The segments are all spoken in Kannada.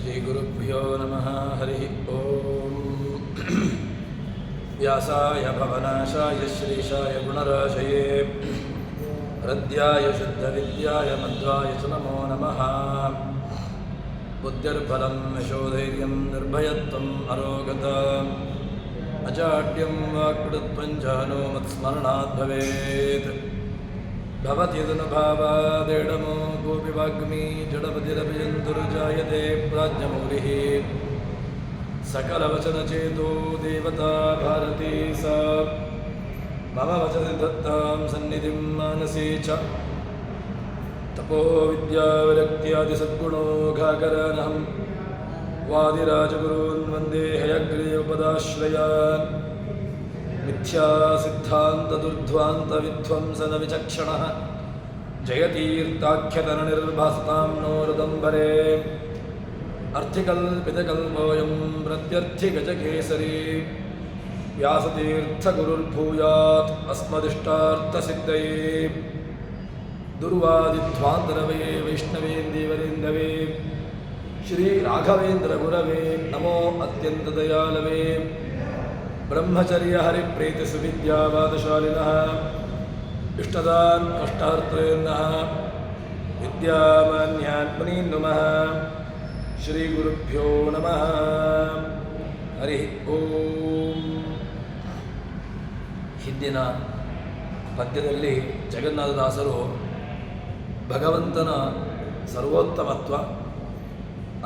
श्रीगुरुभ्यो नमः। हरिः ओम्। व्यासाय भवनाशाय श्रीशाय गुणराशये हृद्याय शुद्धविद्याय मध्वाय च नमो नमः। बुद्धिर्बलं यशोधैर्यं निर्भयत्वम् अरोगता अजाड्यं वाक्पटुत्वं च हनुमत्स्मरणात् भवेत्। भवति तदनुभावादेडमो कोऽपि वाग्मी जडपतिरभिजन्तुर्जायते प्राज्ञमौलिः। सकलवचनचेतो देवता भारती सा मम वचसि दत्तां सन्निधिं मानसे च। तपो विद्याविरक्त्यादिसद्गुणोघाकरानहं वादिराजगुरून् वन्दे हयग्रीवपदाश्रयान्। मिथ्यासिद्धान्तदुर्ध्वान्तविध्वंसनविचक्षणः जयतीर्थाख्यतननिर्भासतां नो हृदम्बरे। अर्थिकल्पितकल्पोऽयं प्रत्यर्थिगजकेसरी व्यासतीर्थगुरुर्भूयात् अस्मदिष्टार्थसिद्धये। दुर्वादिध्वान्तरवये वैष्णवेन्दीवरेन्दवे श्रीराघवेन्द्रगुरवे नमो अत्यन्तदयालवे। ब्रह्मचर्य हरिप्रीति सुविद्यावादशालिनः इष्टदान् कष्टहर्तॄन्नः विद्यामान्यान् मुनीन् नुमः। श्रीगुरुभ्यो नमः। हरिः ಓಂ. ಹಿಂದಿನ ಪದ್ಯದಲ್ಲಿ ಜಗನ್ನಾಥದಾಸರು ಭಗವಂತನ ಸರ್ವೋತ್ತಮತ್ವ,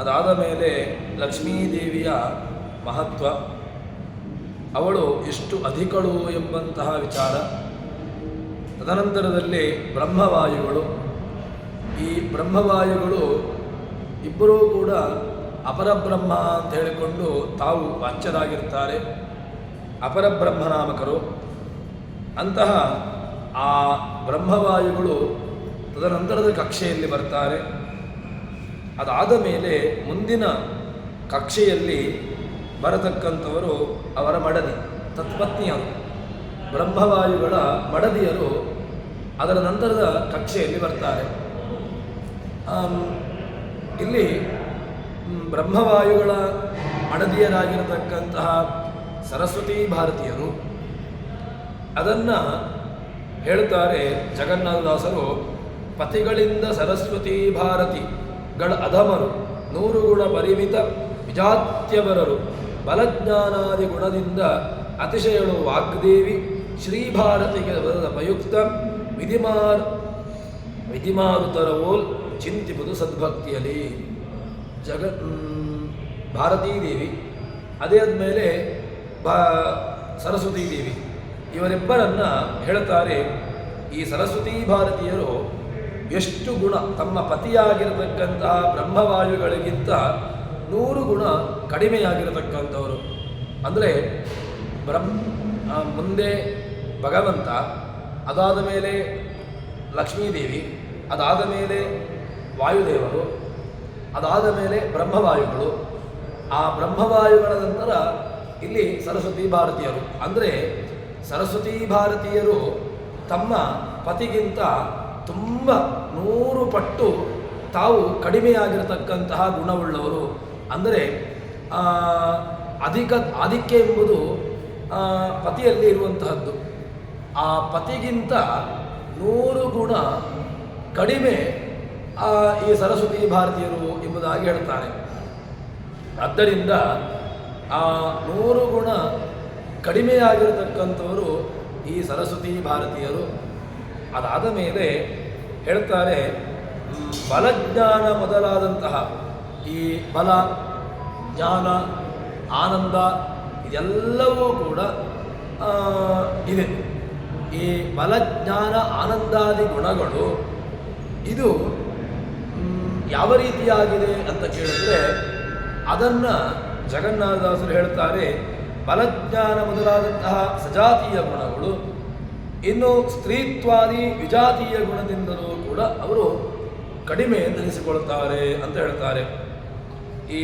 ಅದಾದ ಮೇಲೆ ಲಕ್ಷ್ಮೀದೇವಿಯ ಮಹತ್ವ, ಅವಳು ಎಷ್ಟು ಅಧಿಕಳು ಎಂಬಂತಹ ವಿಚಾರ, ತದನಂತರದಲ್ಲಿ ಬ್ರಹ್ಮವಾಯುಗಳು, ಈ ಬ್ರಹ್ಮವಾಯುಗಳು ಇಬ್ಬರೂ ಕೂಡ ಅಪರಬ್ರಹ್ಮ ಅಂತ ಹೇಳಿಕೊಂಡು ತಾವು ವಾಚ್ಯರಾಗಿರ್ತಾರೆ, ಅಪರಬ್ರಹ್ಮನಾಮಕರು. ಅಂತಹ ಆ ಬ್ರಹ್ಮವಾಯುಗಳು ತದನಂತರದ ಕಕ್ಷೆಯಲ್ಲಿ ಬರ್ತಾರೆ. ಅದಾದ ಮೇಲೆ ಮುಂದಿನ ಕಕ್ಷೆಯಲ್ಲಿ ಬರತಕ್ಕಂಥವರು ಅವರ ಮಡದಿ ತತ್ಪತ್ನಿಯರು, ಬ್ರಹ್ಮವಾಯುಗಳ ಮಡದಿಯರು ಅದರ ನಂತರದ ಕಕ್ಷೆಯಲ್ಲಿ ಬರ್ತಾರೆ. ಇಲ್ಲಿ ಬ್ರಹ್ಮವಾಯುಗಳ ಮಡದಿಯರಾಗಿರತಕ್ಕಂತಹ ಸರಸ್ವತೀ ಭಾರತೀಯರು, ಅದನ್ನು ಹೇಳ್ತಾರೆ ಜಗನ್ನಾಥದಾಸರು. ಪತಿಗಳಿಂದ ಸರಸ್ವತೀ ಭಾರತಿಗಳ ಅಧಮರು 100 ಗುಣ ಪರಿಮಿತ ವಿಜಾತ್ಯವರರು, ಬಲಜ್ಞಾನಾದಿ ಗುಣದಿಂದ ಅತಿಶಯಳು ವಾಗ್ದೇವಿ ಶ್ರೀಭಾರತಿಗೆ ಬರದ ಪಯುಕ್ತ ವಿಧಿಮಾರುತರವೋಲ್ ಚಿಂತಿಪುದು ಸದ್ಭಕ್ತಿಯಲ್ಲಿ. ಭಾರತೀ ದೇವಿ, ಅದೇ ಆದಮೇಲೆ ಸರಸ್ವತೀ ದೇವಿ, ಇವರಿಬ್ಬರನ್ನು ಹೇಳ್ತಾರೆ. ಈ ಸರಸ್ವತೀ ಭಾರತೀಯರು ಎಷ್ಟು ಗುಣ, ತಮ್ಮ ಪತಿಯಾಗಿರತಕ್ಕಂತಹ ಬ್ರಹ್ಮವಾಯುಗಳಿಗಿಂತ 100 ಗುಣ ಕಡಿಮೆಯಾಗಿರತಕ್ಕಂಥವರು. ಅಂದರೆ ಮುಂದೆ ಭಗವಂತ, ಅದಾದ ಮೇಲೆ ಲಕ್ಷ್ಮೀದೇವಿ, ಅದಾದ ಮೇಲೆ ವಾಯುದೇವರು, ಅದಾದ ಮೇಲೆ ಬ್ರಹ್ಮವಾಯುಗಳು. ಆ ಬ್ರಹ್ಮವಾಯುಗಳ ನಂತರ ಇಲ್ಲಿ ಸರಸ್ವತೀ ಭಾರತೀಯರು. ಅಂದರೆ ಸರಸ್ವತೀ ಭಾರತೀಯರು ತಮ್ಮ ಪತಿಗಿಂತ ತುಂಬ 100 ಪಟ್ಟು ತಾವು ಕಡಿಮೆಯಾಗಿರತಕ್ಕಂತಹ ಗುಣವುಳ್ಳವರು. ಅಂದರೆ ಆಧಿಕ್ಯ ಎಂಬುದು ಪತಿಯಲ್ಲಿ ಇರುವಂತಹದ್ದು. ಆ ಪತಿಗಿಂತ 100 ಗುಣ ಕಡಿಮೆ ಈ ಸರಸ್ವತೀ ಭಾರತೀಯರು ಎಂಬುದಾಗಿ ಹೇಳ್ತಾರೆ. ಆದ್ದರಿಂದ ಆ 100 ಗುಣ ಕಡಿಮೆಯಾಗಿರತಕ್ಕಂಥವರು ಈ ಸರಸ್ವತೀ ಭಾರತೀಯರು. ಅದಾದ ಮೇಲೆ ಹೇಳ್ತಾರೆ, ಬಲಜ್ಞಾನ ಮೊದಲಾದಂತಹ ಈ ಬಲ, ಜ್ಞಾನ, ಆನಂದ ಇದೆಲ್ಲವೂ ಕೂಡ ಇದೆ. ಈ ಬಲಜ್ಞಾನ ಆನಂದಾದಿ ಗುಣಗಳು ಇದು ಯಾವ ರೀತಿಯಾಗಿದೆ ಅಂತ ಕೇಳಿದ್ರೆ, ಅದನ್ನು ಜಗನ್ನಾಥದಾಸರು ಹೇಳ್ತಾರೆ. ಬಲಜ್ಞಾನ ಮೊದಲಾದಂತಹ ಸಜಾತೀಯ ಗುಣಗಳು, ಇನ್ನು ಸ್ತ್ರೀತ್ವಾದಿ ವಿಜಾತೀಯ ಗುಣದಿಂದಲೂ ಕೂಡ ಅವರು ಕಡಿಮೆ ಎನಿಸಿಕೊಳ್ಳುತ್ತಾರೆ ಅಂತ ಹೇಳ್ತಾರೆ. ಈ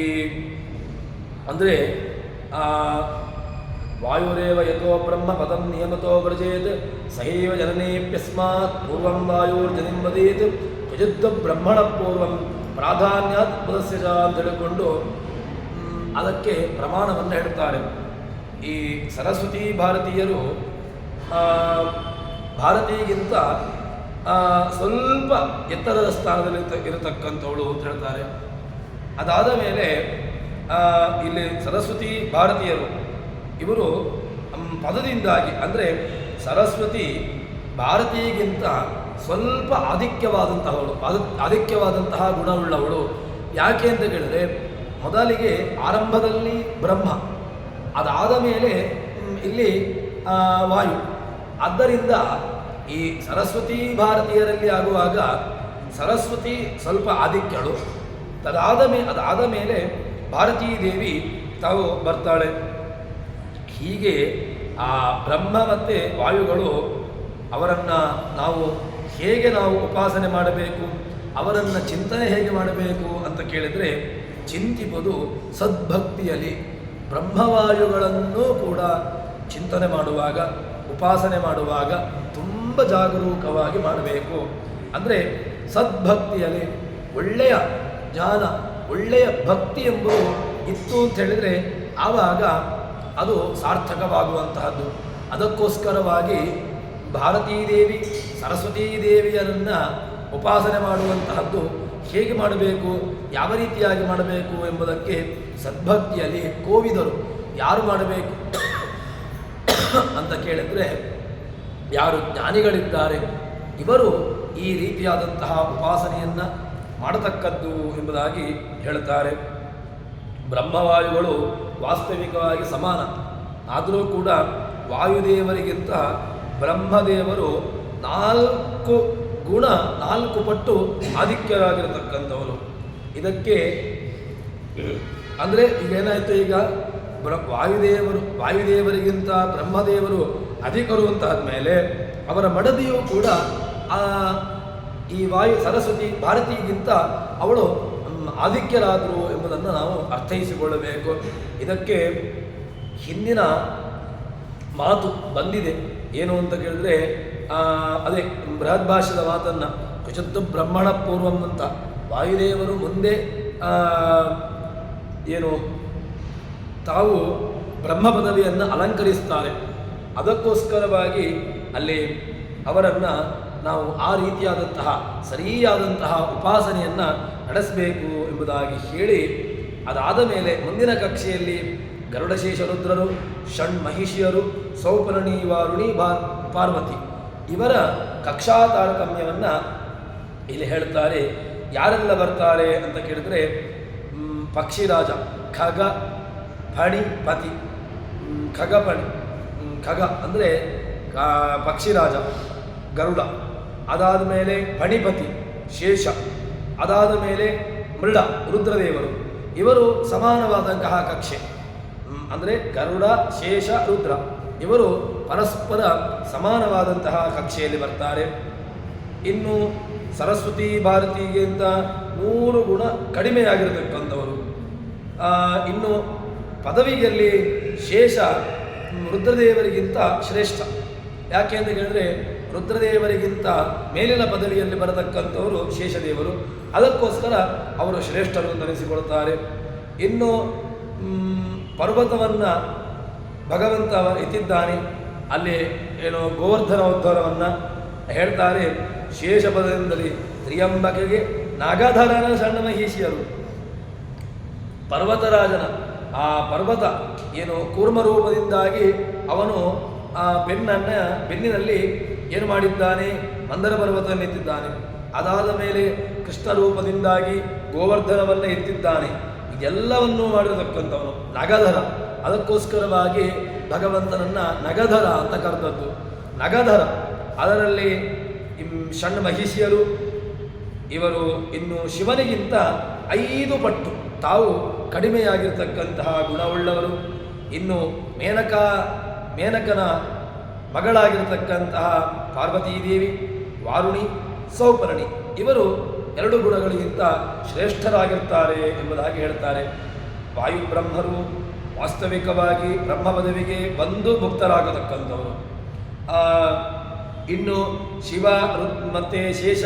ಅಂದರೆ ವಾಯುರೇವ ಯಥೋ ಬ್ರಹ್ಮ ಪದಂ ನಿಯಮತೋ ವ್ರಜೇತ್ ಸಹೈವ ಜನನೇಪ್ಯಸ್ಮಾತ್ ಪೂರ್ವಂ ವಾಯುರ್ಜನಿಂ ವದೇತ್ ತ್ವಜಿದ್ವ ಬ್ರಹ್ಮಣ ಪೂರ್ವಂ ಪ್ರಾಧಾನ್ಯಾತ್ ಪದಸ್ಯ ಚ ಅಂತ ಹೇಳಿಕೊಂಡು ಅದಕ್ಕೆ ಪ್ರಮಾಣವನ್ನು ಹೇಳ್ತಾರೆ. ಈ ಸರಸ್ವತಿ ಭಾರತೀಯರು ಭಾರತೀಗಿಂತ ಸ್ವಲ್ಪ ಎತ್ತರದ ಸ್ಥಾನದಲ್ಲಿ ಇರತಕ್ಕಂಥವಳು ಅಂತ ಹೇಳ್ತಾರೆ. ಅದಾದ ಮೇಲೆ ಇಲ್ಲಿ ಸರಸ್ವತಿ ಭಾರತೀಯರು ಇವರು ಪದದಿಂದಾಗಿ ಅಂದರೆ ಸರಸ್ವತಿ ಭಾರತೀಗಿಂತ ಸ್ವಲ್ಪ ಆಧಿಕ್ಯವಾದಂತಹ ಗುಣವುಳ್ಳವಳು. ಯಾಕೆ ಅಂತ ಕೇಳಿದ್ರೆ, ಮೊದಲಿಗೆ ಆರಂಭದಲ್ಲಿ ಬ್ರಹ್ಮ, ಅದಾದ ಮೇಲೆ ಇಲ್ಲಿ ವಾಯು. ಆದ್ದರಿಂದ ಈ ಸರಸ್ವತಿ ಭಾರತೀಯರಲ್ಲಿ ಆಗುವಾಗ ಸರಸ್ವತಿ ಸ್ವಲ್ಪ ಆಧಿಕ್ಯಳು, ಅದಾದ ಮೇಲೆ ಭಾರತೀ ದೇವಿ ತಾವು ಬರ್ತಾಳೆ. ಹೀಗೆ ಆ ಬ್ರಹ್ಮ ಮತ್ತು ವಾಯುಗಳು ಅವರನ್ನು ಹೇಗೆ ನಾವು ಉಪಾಸನೆ ಮಾಡಬೇಕು, ಅವರನ್ನು ಚಿಂತನೆ ಹೇಗೆ ಮಾಡಬೇಕು ಅಂತ ಕೇಳಿದರೆ, ಚಿಂತಿಪದು ಸದ್ಭಕ್ತಿಯಲ್ಲಿ ಬ್ರಹ್ಮವಾಯುಗಳನ್ನು ಕೂಡ ಚಿಂತನೆ ಮಾಡುವಾಗ, ಉಪಾಸನೆ ಮಾಡುವಾಗ ತುಂಬ ಜಾಗರೂಕವಾಗಿ ಮಾಡಬೇಕು. ಅಂದರೆ ಸದ್ಭಕ್ತಿಯಲ್ಲಿ ಒಳ್ಳೆಯ ಜ್ಞಾನ, ಒಳ್ಳೆಯ ಭಕ್ತಿ ಎಂಬುದು ಇತ್ತು ಅಂತ ಹೇಳಿದರೆ ಆವಾಗ ಅದು ಸಾರ್ಥಕವಾಗುವಂತಹದ್ದು. ಅದಕ್ಕೋಸ್ಕರವಾಗಿ ಭಾರತೀ ದೇವಿ ಸರಸ್ವತೀ ದೇವಿಯರನ್ನು ಉಪಾಸನೆ ಮಾಡುವಂತಹದ್ದು ಹೇಗೆ ಮಾಡಬೇಕು, ಯಾವ ರೀತಿಯಾಗಿ ಮಾಡಬೇಕು ಎಂಬುದಕ್ಕೆ ಸದ್ಭಕ್ತಿಯಲ್ಲಿ ಕೋವಿದರು ಯಾರು ಮಾಡಬೇಕು ಅಂತ ಕೇಳಿದರೆ, ಯಾರು ಜ್ಞಾನಿಗಳಿದ್ದಾರೆ ಇವರು ಈ ರೀತಿಯಾದಂತಹ ಉಪಾಸನೆಯನ್ನು ಮಾಡತಕ್ಕದ್ದು ಎಂಬುದಾಗಿ ಹೇಳುತ್ತಾರೆ. ಬ್ರಹ್ಮವಾಯುಗಳು ವಾಸ್ತವಿಕವಾಗಿ ಸಮಾನ, ಆದರೂ ಕೂಡ ವಾಯುದೇವರಿಗಿಂತ ಬ್ರಹ್ಮದೇವರು 4 ಪಟ್ಟು ಆಧಿಕ್ಯರಾಗಿರತಕ್ಕಂಥವರು. ಇದಕ್ಕೆ ಅಂದರೆ ಈಗೇನಾಯಿತು, ಈಗ ವಾಯುದೇವರಿಗಿಂತ ಬ್ರಹ್ಮದೇವರು ಅಧಿಕರು ಅಂತಾದ ಮೇಲೆ ಅವರ ಮಡದಿಯೂ ಕೂಡ ಈ ಸರಸ್ವತಿ ಭಾರತೀಗಿಂತ ಅವಳು ಆಧಿಕ್ಯರಾದರು ಎಂಬುದನ್ನು ನಾವು ಅರ್ಥೈಸಿಕೊಳ್ಳಬೇಕು. ಇದಕ್ಕೆ ಹಿಂದಿನ ಮಾತು ಬಂದಿದೆ. ಏನು ಅಂತ ಕೇಳಿದ್ರೆ, ಅದೇ ಬೃಹದ್ಭಾಷ್ಯದ ಮಾತನ್ನು ಕುಚದ್ದು ಬ್ರಹ್ಮಣ ಪೂರ್ವಂ ಅಂತ ವಾಯುದೇವರು ಮುಂದೆ ತಾವು ಬ್ರಹ್ಮ ಪದವಿಯನ್ನು ಅಲಂಕರಿಸ್ತಾರೆ. ಅದಕ್ಕೋಸ್ಕರವಾಗಿ ಅಲ್ಲಿ ಅವರನ್ನು ನಾವು ಆ ರೀತಿಯಾದಂತಹ ಸರಿಯಾದಂತಹ ಉಪಾಸನೆಯನ್ನು ನಡೆಸಬೇಕು ಎಂಬುದಾಗಿ ಹೇಳಿ, ಅದಾದ ಮೇಲೆ ಮುಂದಿನ ಕಕ್ಷೆಯಲ್ಲಿ ಗರುಡಶೇಷರುದ್ರರು, ಷಣ್ಮಹಿಷಿಯರು, ಸೌಪರ್ಣಿ, ವಾರುಣಿ, ಪಾರ್ವತಿ ಇವರ ಕಕ್ಷಾ ತಾರತಮ್ಯವನ್ನು ಇಲ್ಲಿ ಹೇಳ್ತಾರೆ. ಯಾರೆಲ್ಲ ಬರ್ತಾರೆ ಅಂತ ಕೇಳಿದ್ರೆ, ಪಕ್ಷಿರಾಜ ಖಗ ಫಣಿ ಪತಿ, ಖಗಫಣಿ, ಖಗ ಅಂದರೆ ಪಕ್ಷಿರಾಜ ಗರುಡ, ಅದಾದ ಮೇಲೆ ಫಣಿಪತಿ ಶೇಷ, ಅದಾದ ಮೇಲೆ ಮೃಡ ರುದ್ರದೇವರು. ಇವರು ಸಮಾನವಾದಂತಹ ಕಕ್ಷೆ, ಅಂದರೆ ಗರುಡ, ಶೇಷ, ರುದ್ರ ಇವರು ಪರಸ್ಪರ ಸಮಾನವಾದಂತಹ ಕಕ್ಷೆಯಲ್ಲಿ ಬರ್ತಾರೆ. ಇನ್ನು ಸರಸ್ವತಿ ಭಾರತಿಗಿಂತ 100 ಗುಣ ಕಡಿಮೆಯಾಗಿರತಕ್ಕಂಥವರು. ಇನ್ನು ಪದವಿಯಲ್ಲಿ ಶೇಷ ರುದ್ರದೇವರಿಗಿಂತ ಶ್ರೇಷ್ಠ. ಯಾಕೆ ಅಂತ ಕೇಳಿದ್ರೆ, ರುದ್ರದೇವರಿಗಿಂತ ಮೇಲಿನ ಪದವಿಯಲ್ಲಿ ಬರತಕ್ಕಂಥವರು ಶೇಷದೇವರು. ಅದಕ್ಕೋಸ್ಕರ ಅವರು ಶ್ರೇಷ್ಠರು ಅಂತ ಅನಿಸಿಕೊಳ್ತಾರೆ. ಇನ್ನು ಪರ್ವತವನ್ನು ಭಗವಂತ ಎತ್ತಿದ್ದಾನೆ, ಅಲ್ಲಿ ಗೋವರ್ಧನ ಉದ್ಧಾರವನ್ನು ಹೇಳ್ತಾರೆ. ಶೇಷ ಪದದಿಂದಲೇ ತ್ರಿಯಂಬಕೆಗೆ ನಾಗಧರನ ಸಣ್ಣ ಮಹಿಷಿಯರು. ಪರ್ವತರಾಜನ ಆ ಪರ್ವತ ಕೂರ್ಮ ರೂಪದಿಂದಾಗಿ ಅವನು ಆ ಬೆನ್ನಿನಲ್ಲಿ ಏನು ಮಾಡಿದ್ದಾನೆ, ಮಂದರ ಪರ್ವತವನ್ನು ಎತ್ತಿದ್ದಾನೆ. ಅದಾದ ಮೇಲೆ ಕೃಷ್ಣ ರೂಪದಿಂದಾಗಿ ಗೋವರ್ಧನವನ್ನು ಎತ್ತಿದ್ದಾನೆ. ಇದೆಲ್ಲವನ್ನೂ ಮಾಡಿರತಕ್ಕಂಥವನು ನಗಧರ. ಅದಕ್ಕೋಸ್ಕರವಾಗಿ ಭಗವಂತನನ್ನು ನಗಧರ ಅಂತ ಕರೆದದ್ದು. ನಗಧರ ಅದರಲ್ಲಿ ಷಣ್ಮಹಿಷಿಯರು ಇವರು ಇನ್ನು ಶಿವನಿಗಿಂತ 5 ಪಟ್ಟು ತಾವು ಕಡಿಮೆಯಾಗಿರ್ತಕ್ಕಂತಹ ಗುಣವುಳ್ಳವರು. ಇನ್ನು ಮೇನಕನ ಮಗಳಾಗಿರತಕ್ಕಂತಹ ಪಾರ್ವತೀದೇವಿ, ವಾರುಣಿ, ಸೌಪರ್ಣಿ ಇವರು 2 ಗುಣಗಳಿಗಿಂತ ಶ್ರೇಷ್ಠರಾಗಿರ್ತಾರೆ ಎಂಬುದಾಗಿ ಹೇಳ್ತಾರೆ. ವಾಯುಬ್ರಹ್ಮರು ವಾಸ್ತವಿಕವಾಗಿ ಬ್ರಹ್ಮ ಪದವಿಗೆ ಬಂದು ಮುಕ್ತರಾಗತಕ್ಕಂಥವರು. ಇನ್ನು ಶಿವ ಮತ್ತು ಶೇಷ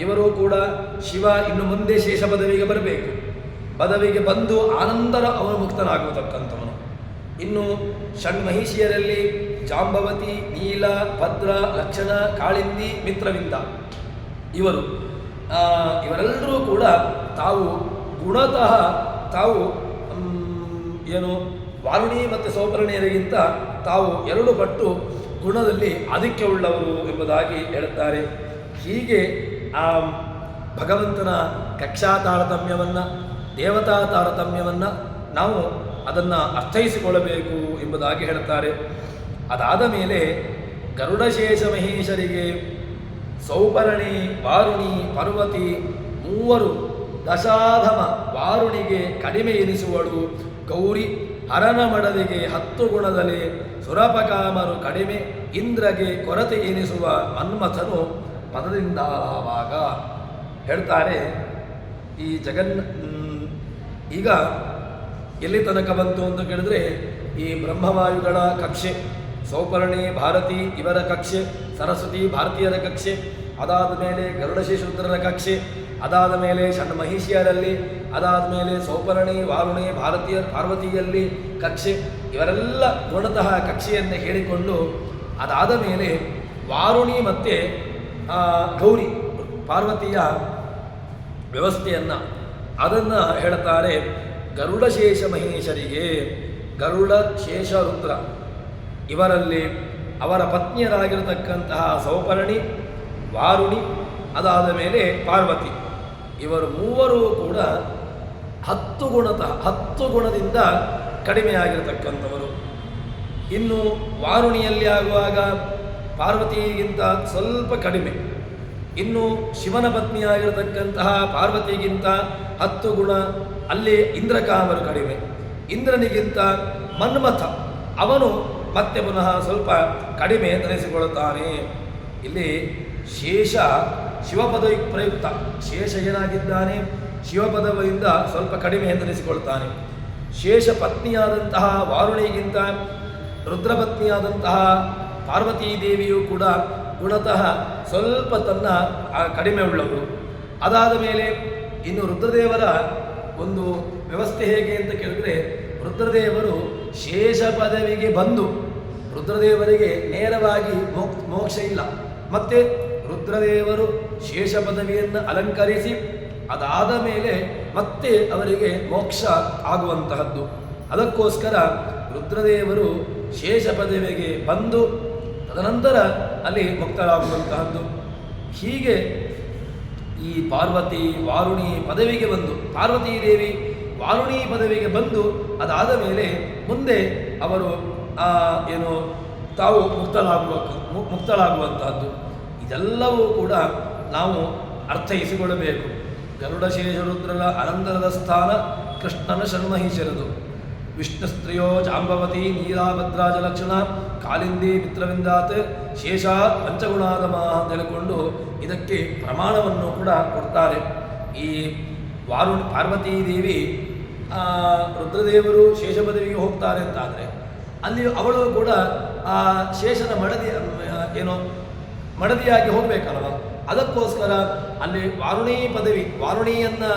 ಇವರು ಕೂಡ ಶಿವ ಇನ್ನು ಮುಂದೆ ಶೇಷ ಪದವಿಗೆ ಬರಬೇಕು. ಪದವಿಗೆ ಬಂದು ಆನಂತರ ಅವನು ಮುಕ್ತನಾಗತಕ್ಕಂಥವನು. ಇನ್ನು ಷಣ್ಮಹಿಷಿಯರಲ್ಲಿ ಜಾಂಬವತಿ, ನೀಲ, ಭದ್ರ, ಲಕ್ಷಣ, ಕಾಳಿಂದಿ, ಮಿತ್ರವಿಂದ ಇವರೆಲ್ಲರೂ ಕೂಡ ತಾವು ಗುಣತಃ ತಾವು ಏನು ವಾರುಣಿ ಮತ್ತು ಸೌಪರ್ಣಿಯರಿಗಿಂತ ತಾವು 2 ಪಟ್ಟು ಗುಣದಲ್ಲಿ ಆಧಿಕ್ಯವುಳ್ಳವರು ಎಂಬುದಾಗಿ ಹೇಳುತ್ತಾರೆ. ಹೀಗೆ ಆ ಭಗವಂತನ ಕಕ್ಷಾ ತಾರತಮ್ಯವನ್ನು, ದೇವತಾ ತಾರತಮ್ಯವನ್ನು ನಾವು ಅದನ್ನು ಅರ್ಥೈಸಿಕೊಳ್ಳಬೇಕು ಎಂಬುದಾಗಿ ಹೇಳುತ್ತಾರೆ. ಅದಾದ ಮೇಲೆ ಗರುಡಶೇಷ ಮಹೇಶರಿಗೆ ಸೌಪರ್ಣಿ, ವಾರುಣಿ, ಪಾರ್ವತಿ 3 ದಶಾಧಮ. ವಾರುಣಿಗೆ ಕಡಿಮೆ ಎನಿಸುವಳು ಗೌರಿ, ಹರನ ಮಡದಿಗೆ 10 ಗುಣದಲ್ಲಿ ಸುರಪಕಾಮರು ಕಡಿಮೆ, ಇಂದ್ರಗೆ ಕೊರತೆ ಎನಿಸುವ ಮನ್ಮಥನು ಪದದಿಂದ ಆವಾಗ ಹೇಳ್ತಾರೆ. ಈ ಈಗ ಎಲ್ಲಿ ತನಕ ಬಂತು ಅಂತ ಕೇಳಿದ್ರೆ, ಈ ಬ್ರಹ್ಮವಾಯುಗಳ ಕಕ್ಷೆ, ಸೌಪರ್ಣಿ ಭಾರತಿ ಇವರ ಕಕ್ಷೆ, ಸರಸ್ವತಿ ಭಾರತೀಯರ ಕಕ್ಷೆ, ಅದಾದ ಮೇಲೆ ಗರುಡಶೇಷರುದ್ರರ ಕಕ್ಷೆ, ಅದಾದ ಮೇಲೆ ಷಣ್ಮಹಿಷಿಯರಲ್ಲಿ, ಅದಾದ ಮೇಲೆ ಸೌಪರ್ಣಿ, ವಾರುಣಿ, ಪಾರ್ವತಿಯಲ್ಲಿ ಕಕ್ಷೆ, ಇವರೆಲ್ಲ ಗುಣತಃ ಕಕ್ಷೆಯನ್ನು ಹೇಳಿಕೊಂಡು ಅದಾದ ಮೇಲೆ ವಾರುಣಿ ಮತ್ತು ಗೌರಿ ಪಾರ್ವತಿಯ ವ್ಯವಸ್ಥೆಯನ್ನು ಅದನ್ನು ಹೇಳ್ತಾರೆ. ಗರುಡಶೇಷ ಮಹೇಶರಿಗೆ ಗರುಡ, ಶೇಷ, ರುದ್ರ ಇವರಲ್ಲಿ ಅವರ ಪತ್ನಿಯರಾಗಿರತಕ್ಕಂತಹ ಸೌಪರ್ಣಿ, ವಾರುಣಿ, ಅದಾದ ಮೇಲೆ ಪಾರ್ವತಿ ಇವರು 3 ಕೂಡ 10 ಗುಣದಿಂದ ಕಡಿಮೆಯಾಗಿರತಕ್ಕಂಥವರು. ಇನ್ನು ವಾರುಣಿಯಲ್ಲಿ ಆಗುವಾಗ ಪಾರ್ವತಿಗಿಂತ ಸ್ವಲ್ಪ ಕಡಿಮೆ. ಇನ್ನು ಶಿವನ ಪತ್ನಿಯಾಗಿರತಕ್ಕಂತಹ ಪಾರ್ವತಿಗಿಂತ 10 ಗುಣ ಅಲ್ಲಿ ಇಂದ್ರಕಾಮರು ಕಡಿಮೆ. ಇಂದ್ರನಿಗಿಂತ ಮನ್ಮಥ ಅವನು ಮತ್ತೆ ಪುನಃ ಸ್ವಲ್ಪ ಕಡಿಮೆ ಧರಿಸಿಕೊಳ್ಳುತ್ತಾನೆ. ಇಲ್ಲಿ ಶೇಷ ಶಿವಪದವಿ ಪ್ರಯುಕ್ತ, ಶೇಷ ಏನಾಗಿದ್ದಾನೆ ಶಿವಪದವಿಯಿಂದ ಸ್ವಲ್ಪ ಕಡಿಮೆ ಧರಿಸಿಕೊಳ್ಳುತ್ತಾನೆ. ಶೇಷ ಪತ್ನಿಯಾದಂತಹ ವಾರುಣಿಗಿಂತ ರುದ್ರಪತ್ನಿಯಾದಂತಹ ಪಾರ್ವತೀ ದೇವಿಯು ಕೂಡ ಗುಣತಃ ಸ್ವಲ್ಪ ತನ್ನ ಕಡಿಮೆ ಉಳ್ಳವರು. ಅದಾದ ಮೇಲೆ ಇನ್ನು ರುದ್ರದೇವರ ಒಂದು ವ್ಯವಸ್ಥೆ ಹೇಗೆ ಅಂತ ಕೇಳಿದ್ರೆ, ರುದ್ರದೇವರು ಶೇಷ ಪದವಿಗೆ ಬಂದು ರುದ್ರದೇವರಿಗೆ ನೇರವಾಗಿ ಮೋಕ್ಷ ಇಲ್ಲ. ಮತ್ತೆ ರುದ್ರದೇವರು ಶೇಷ ಪದವಿಯನ್ನು ಅಲಂಕರಿಸಿ ಅದಾದ ಮೇಲೆ ಮತ್ತೆ ಅವರಿಗೆ ಮೋಕ್ಷ ಆಗುವಂತಹದ್ದು. ಅದಕ್ಕೋಸ್ಕರ ರುದ್ರದೇವರು ಶೇಷ ಪದವಿಗೆ ಬಂದು ತದನಂತರ ಅಲ್ಲಿ ಮುಕ್ತರಾಗುವಂತಹದ್ದು. ಹೀಗೆ ಈ ಪಾರ್ವತಿ, ವಾರುಣಿ ಪದವಿಗೆ ಬಂದು, ಪಾರ್ವತೀ ದೇವಿ ವಾರುಣಿ ಪದವಿಗೆ ಬಂದು ಅದಾದ ಮೇಲೆ ಮುಂದೆ ಅವರು ಏನು ತಾವು ಮುಕ್ತರಾಗುವಂತಹದ್ದು. ಇದೆಲ್ಲವೂ ಕೂಡ ನಾವು ಅರ್ಥೈಸಿಕೊಳ್ಳಬೇಕು. ಗರುಡಶೇಷರುದ್ರರ ಅನಂತರದ ಸ್ಥಾನ ಕೃಷ್ಣನ ಷಣ್ಮಹಿಷರದು. ವಿಷ್ಣು ಸ್ತ್ರೀಯೋ ಜಾಂಬವತಿ, ನೀಲಾಭದ್ರಾಜ ಲಕ್ಷಣ, ಕಾಲಿಂದಿ, ಮಿತ್ರವಿಂದಾತ್, ಶೇಷ ಪಂಚಗುಣಾದಮ ಅಂತ ಹೇಳಿಕೊಂಡು ಇದಕ್ಕೆ ಪ್ರಮಾಣವನ್ನು ಕೂಡ ಕೊಡ್ತಾರೆ. ಈ ಪಾರ್ವತೀ ದೇವಿ ರುದ್ರದೇವರು ಶೇಷ ಪದವಿಗೆ ಹೋಗ್ತಾರೆ ಅಂತಾದರೆ ಅಲ್ಲಿ ಅವಳು ಕೂಡ ಆ ಶೇಷನ ಮಡದಿಯಾಗಿ ಹೋಗಬೇಕಲ್ವ. ಅದಕ್ಕೋಸ್ಕರ ಅಲ್ಲಿ ವಾರುಣಿಯನ್ನು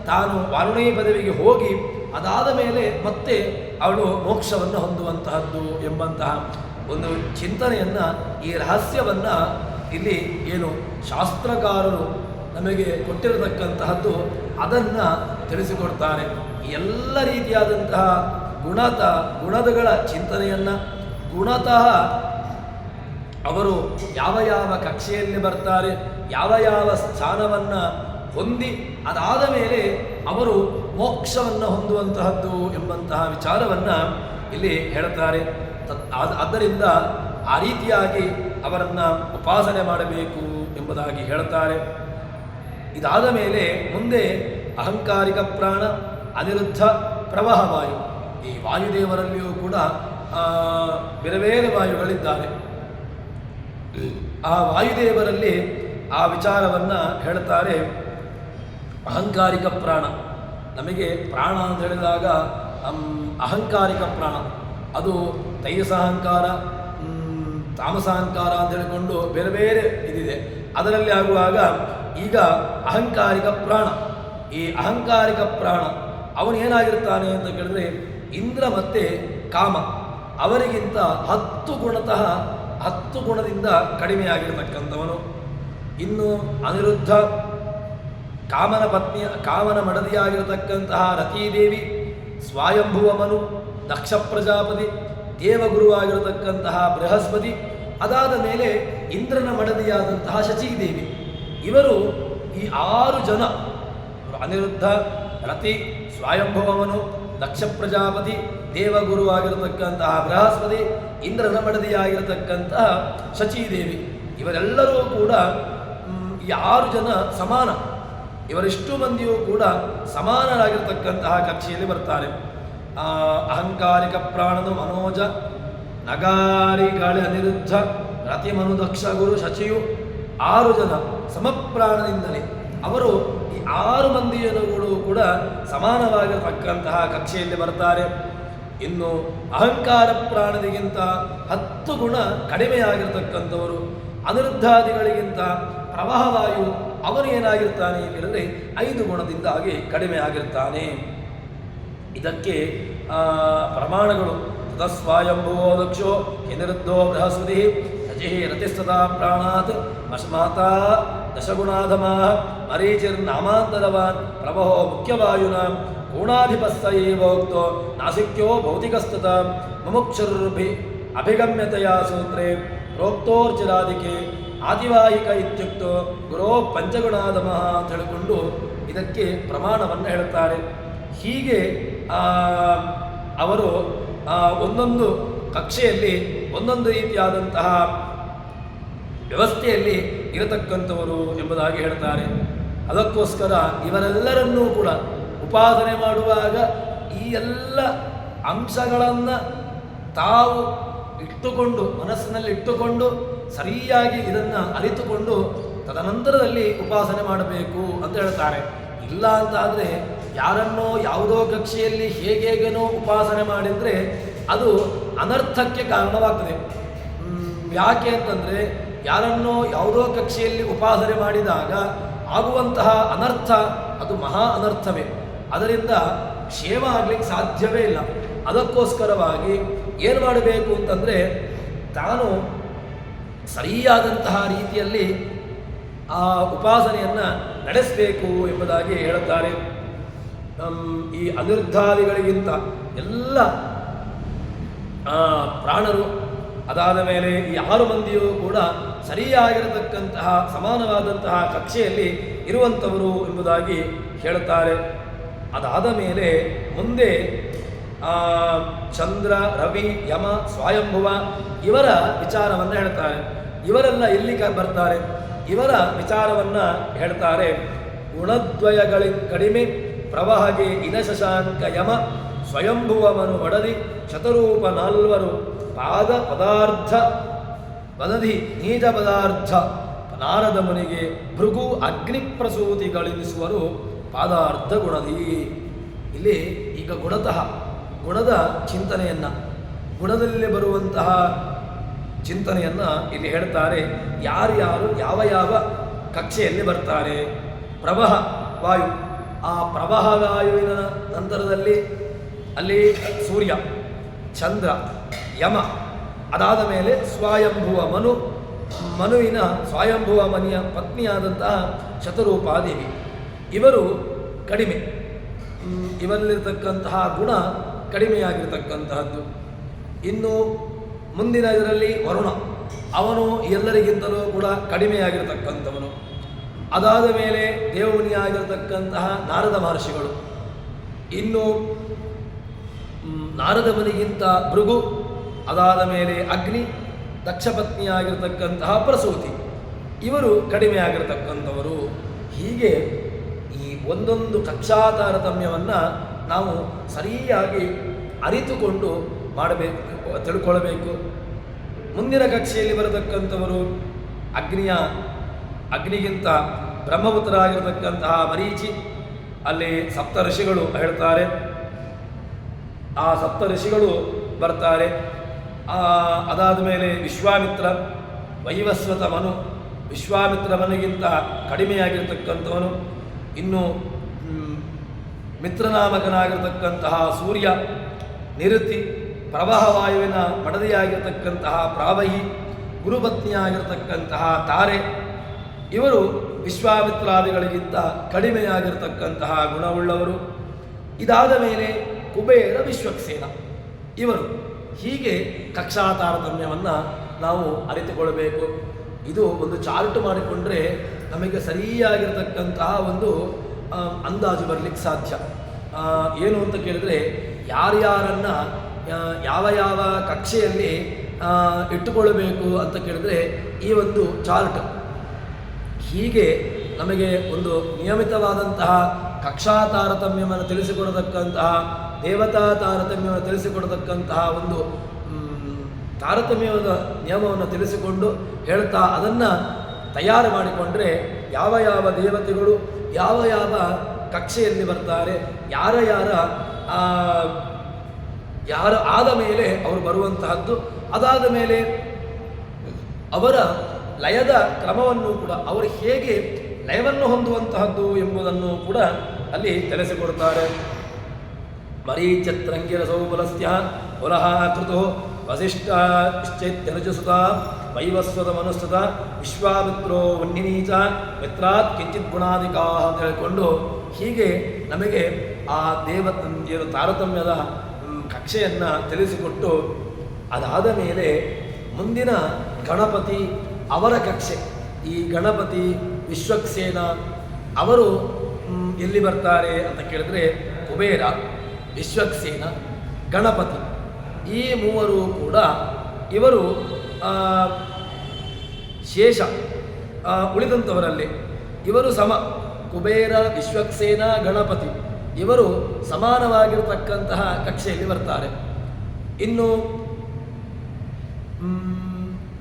ತಾನು ವಾರುಣಿ ಪದವಿಗೆ ಹೋಗಿ ಅದಾದ ಮೇಲೆ ಮತ್ತೆ ಅವಳು ಮೋಕ್ಷವನ್ನು ಹೊಂದುವಂತಹದ್ದು ಎಂಬಂತಹ ಒಂದು ಚಿಂತನೆಯನ್ನು, ಈ ರಹಸ್ಯವನ್ನು ಇಲ್ಲಿ ಏನು ಶಾಸ್ತ್ರಕಾರರು ನಮಗೆ ಕೊಟ್ಟಿರತಕ್ಕಂತಹದ್ದು ಅದನ್ನು ತಿಳಿಸಿಕೊಡ್ತಾರೆ. ಎಲ್ಲ ರೀತಿಯಾದಂತಹ ಗುಣಗಳ ಚಿಂತನೆಯನ್ನು, ಗುಣತಃ ಅವರು ಯಾವ ಕಕ್ಷೆಯಲ್ಲಿ ಬರ್ತಾರೆ, ಯಾವ ಸ್ಥಾನವನ್ನು ಹೊಂದಿ ಅದಾದ ಮೇಲೆ ಅವರು ಮೋಕ್ಷವನ್ನು ಹೊಂದುವಂತಹದ್ದು ಎಂಬಂತಹ ವಿಚಾರವನ್ನು ಇಲ್ಲಿ ಹೇಳುತ್ತಾರೆ. ಆದ್ದರಿಂದ ಆ ರೀತಿಯಾಗಿ ಅವರನ್ನು ಉಪಾಸನೆ ಮಾಡಬೇಕು ಎಂಬುದಾಗಿ ಹೇಳುತ್ತಾರೆ. ಇದಾದ ಮೇಲೆ ಮುಂದೆ ಅಹಂಕಾರಿಕ ಪ್ರಾಣ, ಅನಿರುದ್ಧ, ಪ್ರವಾಹ ವಾಯು, ಈ ವಾಯುದೇವರಲ್ಲಿಯೂ ಕೂಡ ಬೇರೆ ಬೇರೆ ವಾಯುಗಳಿದ್ದಾರೆ. ಆ ವಾಯುದೇವರಲ್ಲಿ ಆ ವಿಚಾರವನ್ನು ಹೇಳ್ತಾರೆ. ಅಹಂಕಾರಿಕ ಪ್ರಾಣ, ನಮಗೆ ಪ್ರಾಣ ಅಂತ ಹೇಳಿದಾಗ ಅಹಂಕಾರಿಕ ಪ್ರಾಣ ಅದು ತೈಜಸ ಅಹಂಕಾರ, ತಾಮಸ ಅಹಂಕಾರ ಅಂತ ಹೇಳಿಕೊಂಡು ಬೇರೆ ಬೇರೆ ಇದಿದೆ. ಅದರಲ್ಲಿ ಆಗುವಾಗ ಈಗ ಅಹಂಕಾರಿಕ ಪ್ರಾಣ, ಈ ಅಹಂಕಾರಿಕ ಪ್ರಾಣ ಅವನು ಏನಾಗಿರ್ತಾನೆ ಅಂತ ಕೇಳಿದ್ರೆ ಇಂದ್ರ ಮತ್ತೆ ಕಾಮ ಅವರಿಗಿಂತ 10 ಗುಣದಿಂದ ಕಡಿಮೆಯಾಗಿರ್ತಕ್ಕಂಥವನು. ಇನ್ನು ಅನಿರುದ್ಧ ಕಾಮನ ಮಡದಿಯಾಗಿರತಕ್ಕಂತಹ ರತೀದೇವಿ, ಸ್ವಯಂಭುವಮನು, ದಕ್ಷ ಪ್ರಜಾಪತಿ, ದೇವಗುರುವಾಗಿರತಕ್ಕಂತಹ ಬೃಹಸ್ಪತಿ, ಅದಾದ ಮೇಲೆ ಇಂದ್ರನ ಮಡದಿಯಾದಂತಹ ಶಚೀದೇವಿ. ಇವರು ಈ 6 ಜನ ಅನಿರುದ್ಧ, ರತಿ, ಸ್ವಯಂಭುವಮನು, ದಕ್ಷ ಪ್ರಜಾಪತಿ, ದೇವಗುರುವಾಗಿರತಕ್ಕಂತಹ ಬೃಹಸ್ಪತಿ, ಇಂದ್ರನ ಮಡದಿಯಾಗಿರತಕ್ಕಂತಹ ಶಚೀದೇವಿ, ಇವರೆಲ್ಲರೂ ಕೂಡ ಈ 6 ಜನ ಸಮಾನ. ಇವರಿಷ್ಟು ಮಂದಿಯೂ ಕೂಡ ಸಮಾನರಾಗಿರ್ತಕ್ಕಂತಹ ಕಕ್ಷೆಯಲ್ಲಿ ಬರ್ತಾರೆ. ಅಹಂಕಾರಿಕ ಪ್ರಾಣನು ಮನೋಜ, ನಗಾರಿಗಳ ಅನಿರುದ್ಧ, ರತಿಮನು, ದಕ್ಷ, ಗುರು, ಶಚಿಯು 6 ಜನ ಸಮಪ್ರಾಣದಿಂದಲೇ ಅವರು ಈ 6 ಮಂದಿಯನುಗಳು ಕೂಡ ಸಮಾನವಾಗಿರತಕ್ಕಂತಹ ಕಕ್ಷೆಯಲ್ಲಿ ಬರ್ತಾರೆ. ಇನ್ನು ಅಹಂಕಾರ ಪ್ರಾಣದಿಗಿಂತ 10 ಗುಣ ಕಡಿಮೆಯಾಗಿರ್ತಕ್ಕಂಥವರು ಅನಿರುದ್ಧಾದಿಗಳಿಗಿಂತ ಪ್ರವಾಹವಾಯು ಅವನು ಏನಾಗಿರ್ತಾನೆ ಹೇಳಿದರೆ 5 ಗುಣದಿಂದಾಗಿ ಕಡಿಮೆ ಆಗಿರ್ತಾನೆ. ಇದಕ್ಕೆ ಪ್ರಮಾಣಗಳು ತಸ್ವಾಯಂಭುವೋ ದಕ್ಷೋ ಹಿನಿರುದ್ಧೋ ಬೃಹಸ್ಪತಿ ರಜಿ ರತಿಸ್ತದಾ ಪ್ರಾಣಾತ್ ಮಸ್ಮಾತಾ ದಶಗುಣಾಧಮ ಮರೀಚಿರ್ನಾಮಾಂತರವಾನ್ ಪ್ರಭೋ ಮುಖ್ಯವಾಯುನ ಕೋಣಾಧಿಪಸ್ಸ ಏವೋಕ್ತೋ ನಾಸಿಕ್ಯೋ ಭೌತಿಕಸ್ತತ ಮುಮುಕ್ಷುರ್ಭಿ ಅಭಿಗಮ್ಯತೆಯ ಸೂತ್ರೇ ಪ್ರೋಕ್ತೋರ್ಚಿರಾದಿಕೆ ಆದಿವಾಹಿಕ ಇತ್ಯುಕ್ತೋ ಗುರೋ ಪಂಚಗುಣಾಧಮ ಅಂತ ಹೇಳಿಕೊಂಡು ಇದಕ್ಕೆ ಪ್ರಮಾಣವನ್ನು ಹೇಳುತ್ತಾರೆ. ಹೀಗೆ ಅವರು ಒಂದೊಂದು ಕಕ್ಷೆಯಲ್ಲಿ ಒಂದೊಂದು ರೀತಿಯಾದಂತಹ ವ್ಯವಸ್ಥೆಯಲ್ಲಿ ಇರತಕ್ಕಂಥವರು ಎಂಬುದಾಗಿ ಹೇಳ್ತಾರೆ. ಅದಕ್ಕೋಸ್ಕರ ಇವರೆಲ್ಲರನ್ನೂ ಕೂಡ ಉಪಾಸನೆ ಮಾಡುವಾಗ ಈ ಎಲ್ಲ ಅಂಶಗಳನ್ನು ತಾವು ಇಟ್ಟುಕೊಂಡು ಮನಸ್ಸಿನಲ್ಲಿ ಇಟ್ಟುಕೊಂಡು ಸರಿಯಾಗಿ ಇದನ್ನು ಅರಿತುಕೊಂಡು ತದನಂತರದಲ್ಲಿ ಉಪಾಸನೆ ಮಾಡಬೇಕು ಅಂತ ಹೇಳ್ತಾರೆ. ಇಲ್ಲ ಅಂತಾದರೆ ಯಾರನ್ನೋ ಯಾವುದೋ ಕಕ್ಷೆಯಲ್ಲಿ ಹೇಗೇಗೇನೋ ಉಪಾಸನೆ ಮಾಡಿದರೆ ಅದು ಅನರ್ಥಕ್ಕೆ ಕಾರಣವಾಗ್ತದೆ. ಯಾಕೆ ಅಂತಂದರೆ ಯಾರನ್ನೋ ಯಾವುದೋ ಕಕ್ಷೆಯಲ್ಲಿ ಉಪಾಸನೆ ಮಾಡಿದಾಗ ಆಗುವಂತಹ ಅನರ್ಥ ಅದು ಮಹಾ ಅನರ್ಥವೇ. ಅದರಿಂದ ಕ್ಷೇಮ ಆಗಲಿಕ್ಕೆ ಸಾಧ್ಯವೇ ಇಲ್ಲ. ಅದಕ್ಕೋಸ್ಕರವಾಗಿ ಏನು ಮಾಡಬೇಕು ಅಂತಂದರೆ ತಾನು ಸರಿಯಾದಂತಹ ರೀತಿಯಲ್ಲಿ ಆ ಉಪಾಸನೆಯನ್ನು ನಡೆಸಬೇಕು ಎಂಬುದಾಗಿ ಹೇಳುತ್ತಾರೆ. ಈ ಅನಿರುದ್ಧಾದಿಗಳಿಗಿಂತ ಎಲ್ಲ ಪ್ರಾಣರು ಅದಾದ ಮೇಲೆ ಈ 6 ಮಂದಿಯೂ ಕೂಡ ಸರಿಯಾಗಿರತಕ್ಕಂತಹ ಸಮಾನವಾದಂತಹ ಕಕ್ಷೆಯಲ್ಲಿ ಇರುವಂಥವರು ಎಂಬುದಾಗಿ ಹೇಳುತ್ತಾರೆ. ಅದಾದ ಮೇಲೆ ಮುಂದೆ ಚಂದ್ರ, ರವಿ, ಯಮ, ಸ್ವಯಂಭುವ ಇವರ ವಿಚಾರವನ್ನು ಹೇಳ್ತಾರೆ. ಇವರೆಲ್ಲ ಎಲ್ಲಿ ಬರ್ತಾರೆ? ಇವರ ವಿಚಾರವನ್ನು ಹೇಳ್ತಾರೆ. ಗುಣದ್ವಯಗಳ ಕಡಿಮೆ ಪ್ರವಾಹಗೆ ಇನ ಶಶಾಂಕ ಯಮ ಸ್ವಯಂಭುವಮನು ಒಡದಿ ಶತರೂಪ 4 ಪಾದ ಪದಾರ್ಥ ವದಧಿ ನೀಜ ಪದಾರ್ಥ ನಾರದ ಮುನಿಗೆ ಭೃಗು ಅಗ್ನಿ ಪ್ರಸೂತಿಗಳಿಸುವರು ಪಾದಾರ್ಥ ಗುಣದಿ. ಇಲ್ಲಿ ಈಗ ಗುಣದ ಚಿಂತನೆಯನ್ನು ಗುಣದಲ್ಲಿ ಬರುವಂತಹ ಚಿಂತನೆಯನ್ನು ಇಲ್ಲಿ ಹೇಳ್ತಾರೆ. ಯಾರ್ಯಾರು ಯಾವ ಕಕ್ಷೆಯಲ್ಲಿ ಬರ್ತಾರೆ? ಪ್ರವಾಹ ವಾಯು, ಆ ಪ್ರವಾಹ ವಾಯುವಿನ ನಂತರದಲ್ಲಿ ಅಲ್ಲಿ ಸೂರ್ಯ, ಚಂದ್ರ, ಯಮ, ಅದಾದ ಮೇಲೆ ಸ್ವಯಂಭುವ ಮನುವಿನ ಸ್ವಯಂಭುವ ಮನಿಯ ಪತ್ನಿಯಾದಂತಹ ಶತರೂಪಾದೇವಿ. ಇವರು ಕಡಿಮೆ, ಇವರಲ್ಲಿರ್ತಕ್ಕಂತಹ ಗುಣ ಕಡಿಮೆಯಾಗಿರ್ತಕ್ಕಂತಹದ್ದು. ಇನ್ನು ಮುಂದಿನ ಇದರಲ್ಲಿ ವರುಣ, ಅವನು ಎಲ್ಲರಿಗಿಂತಲೂ ಕೂಡ ಕಡಿಮೆಯಾಗಿರ್ತಕ್ಕಂಥವನು. ಅದಾದ ಮೇಲೆ ದೇವಮುನಿಯಾಗಿರ್ತಕ್ಕಂತಹ ನಾರದ ಮಹರ್ಷಿಗಳು. ಇನ್ನು ನಾರದ ಮುನಿಗಿಂತ ಭೃಗು, ಅದಾದ ಮೇಲೆ ಅಗ್ನಿ, ದಕ್ಷಪತ್ನಿಯಾಗಿರ್ತಕ್ಕಂತಹ ಪ್ರಸೂತಿ, ಇವರು ಕಡಿಮೆಯಾಗಿರ್ತಕ್ಕಂಥವರು. ಹೀಗೆ ಈ ಒಂದೊಂದು ಕಕ್ಷಾ ತಾರತಮ್ಯವನ್ನು ನಾವು ಸರಿಯಾಗಿ ಅರಿತುಕೊಂಡು ಮಾಡಬೇಕು, ತಿಳ್ಕೊಳ್ಬೇಕು. ಮುಂದಿನ ಕಕ್ಷೆಯಲ್ಲಿ ಬರತಕ್ಕಂಥವರು ಅಗ್ನಿಗಿಂತ ಬ್ರಹ್ಮಪುತ್ರರಾಗಿರತಕ್ಕಂತಹ ಮರೀಚಿ, ಅಲ್ಲಿ ಸಪ್ತ ಋಷಿಗಳು ಹೇಳ್ತಾರೆ. ಆ ಸಪ್ತ ಋಷಿಗಳು ಬರ್ತಾರೆ. ಅದಾದ ಮೇಲೆ ವಿಶ್ವಾಮಿತ್ರ, ವೈವಸ್ವತ ಮನು, ವಿಶ್ವಾಮಿತ್ರವನಿಗಿಂತ ಕಡಿಮೆಯಾಗಿರ್ತಕ್ಕಂಥವನು. ಇನ್ನು ಮಿತ್ರನಾಮಕನಾಗಿರ್ತಕ್ಕಂತಹ ಸೂರ್ಯ, ನಿರುತಿ, ಪ್ರವಾಹವಾಯುವಿನ ಮಡದಿಯಾಗಿರ್ತಕ್ಕಂತಹ ಪ್ರಾವಹಿ, ಗುರುಪತ್ನಿಯಾಗಿರ್ತಕ್ಕಂತಹ ತಾರೆ, ಇವರು ವಿಶ್ವಾಮಿತ್ರಾದಿಗಳಿಗಿಂತ ಕಡಿಮೆಯಾಗಿರ್ತಕ್ಕಂತಹ ಗುಣವುಳ್ಳವರು. ಇದಾದ ಮೇಲೆ ಕುಬೇರ, ವಿಶ್ವಕ್ಸೇನ ಇವರು. ಹೀಗೆ ಕಕ್ಷಾ ತಾರತಮ್ಯವನ್ನು ನಾವು ಅರಿತುಕೊಳ್ಳಬೇಕು. ಇದು ಒಂದು ಚಾರ್ಟ್ ಮಾಡಿಕೊಂಡ್ರೆ ನಮಗೆ ಸರಿಯಾಗಿರ್ತಕ್ಕಂತಹ ಒಂದು ಅಂದಾಜು ಬರಲಿಕ್ಕೆ ಸಾಧ್ಯ. ಏನು ಅಂತ ಕೇಳಿದರೆ, ಯಾರ್ಯಾರನ್ನು ಯಾವ ಯಾವ ಕಕ್ಷೆಯಲ್ಲಿ ಇಟ್ಟುಕೊಳ್ಳಬೇಕು ಅಂತ ಕೇಳಿದರೆ ಈ ಒಂದು ಚಾರ್ಟ್. ಹೀಗೆ ನಮಗೆ ಒಂದು ನಿಯಮಿತವಾದಂತಹ ಕಕ್ಷಾ ತಾರತಮ್ಯವನ್ನು ತಿಳಿಸಿಕೊಡತಕ್ಕಂತಹ, ದೇವತಾ ತಾರತಮ್ಯವನ್ನು ತಿಳಿಸಿಕೊಡತಕ್ಕಂತಹ ಒಂದು ತಾರತಮ್ಯದ ನಿಯಮವನ್ನು ತಿಳಿಸಿಕೊಂಡು ಹೇಳ್ತಾ ಅದನ್ನು ತಯಾರು ಮಾಡಿಕೊಂಡ್ರೆ ಯಾವ ಯಾವ ದೇವತೆಗಳು ಯಾವ ಯಾವ ಕಕ್ಷೆಯಲ್ಲಿ ಬರ್ತಾರೆ, ಯಾರ ಆದ ಮೇಲೆ ಅವರು ಬರುವಂತಹದ್ದು, ಅದಾದ ಮೇಲೆ ಅವರ ಲಯದ ಕ್ರಮವನ್ನು ಕೂಡ, ಅವರು ಹೇಗೆ ಲಯವನ್ನು ಹೊಂದುವಂತಹದ್ದು ಎಂಬುದನ್ನು ಕೂಡ ಅಲ್ಲಿ ತಿಳಿಸಿಕೊಡ್ತಾರೆ. ಮರೀಚತ್ರಂಗಿರಸೋ ಬಲಸ್ಯ ಪುನಃ ಕೃತು ವಸಿಷ್ಠಶ್ಚೈತ್ಯರಜಸುತ ವೈವಸ್ವತ ಮನುಸ್ತುತ ವಿಶ್ವಾಮಿತ್ರೋ ವನ್ನಿನೀಚ ಮಿತ್ರಾತ್ ಕಿಂಚಿತ್ ಗುಣಾಧಿಕಾ ಅಂತ ಹೇಳಿಕೊಂಡು ಹೀಗೆ ನಮಗೆ ಆ ಏನು ತಾರತಮ್ಯದ ಕಕ್ಷೆಯನ್ನು ತಿಳಿಸಿಕೊಟ್ಟು, ಅದಾದ ಮೇಲೆ ಮುಂದಿನ ಗಣಪತಿ ಅವರ ಕಕ್ಷೆ. ಈ ಗಣಪತಿ, ವಿಶ್ವಕ್ಸೇನ ಅವರು ಎಲ್ಲಿ ಬರ್ತಾರೆ ಅಂತ ಕೇಳಿದ್ರೆ, ಕುಬೇರ, ವಿಶ್ವಕ್ಸೇನ, ಗಣಪತಿ ಈ ಮೂವರು ಕೂಡ ಇವರು ಶೇಷ ಉಳಿದಂಥವರಲ್ಲಿ ಇವರು ಸಮ. ಕುಬೇರ, ವಿಶ್ವಕ್ಸೇನ, ಗಣಪತಿ ಇವರು ಸಮಾನವಾಗಿರತಕ್ಕಂತಹ ಕಕ್ಷೆಯಲ್ಲಿ ಬರ್ತಾರೆ. ಇನ್ನು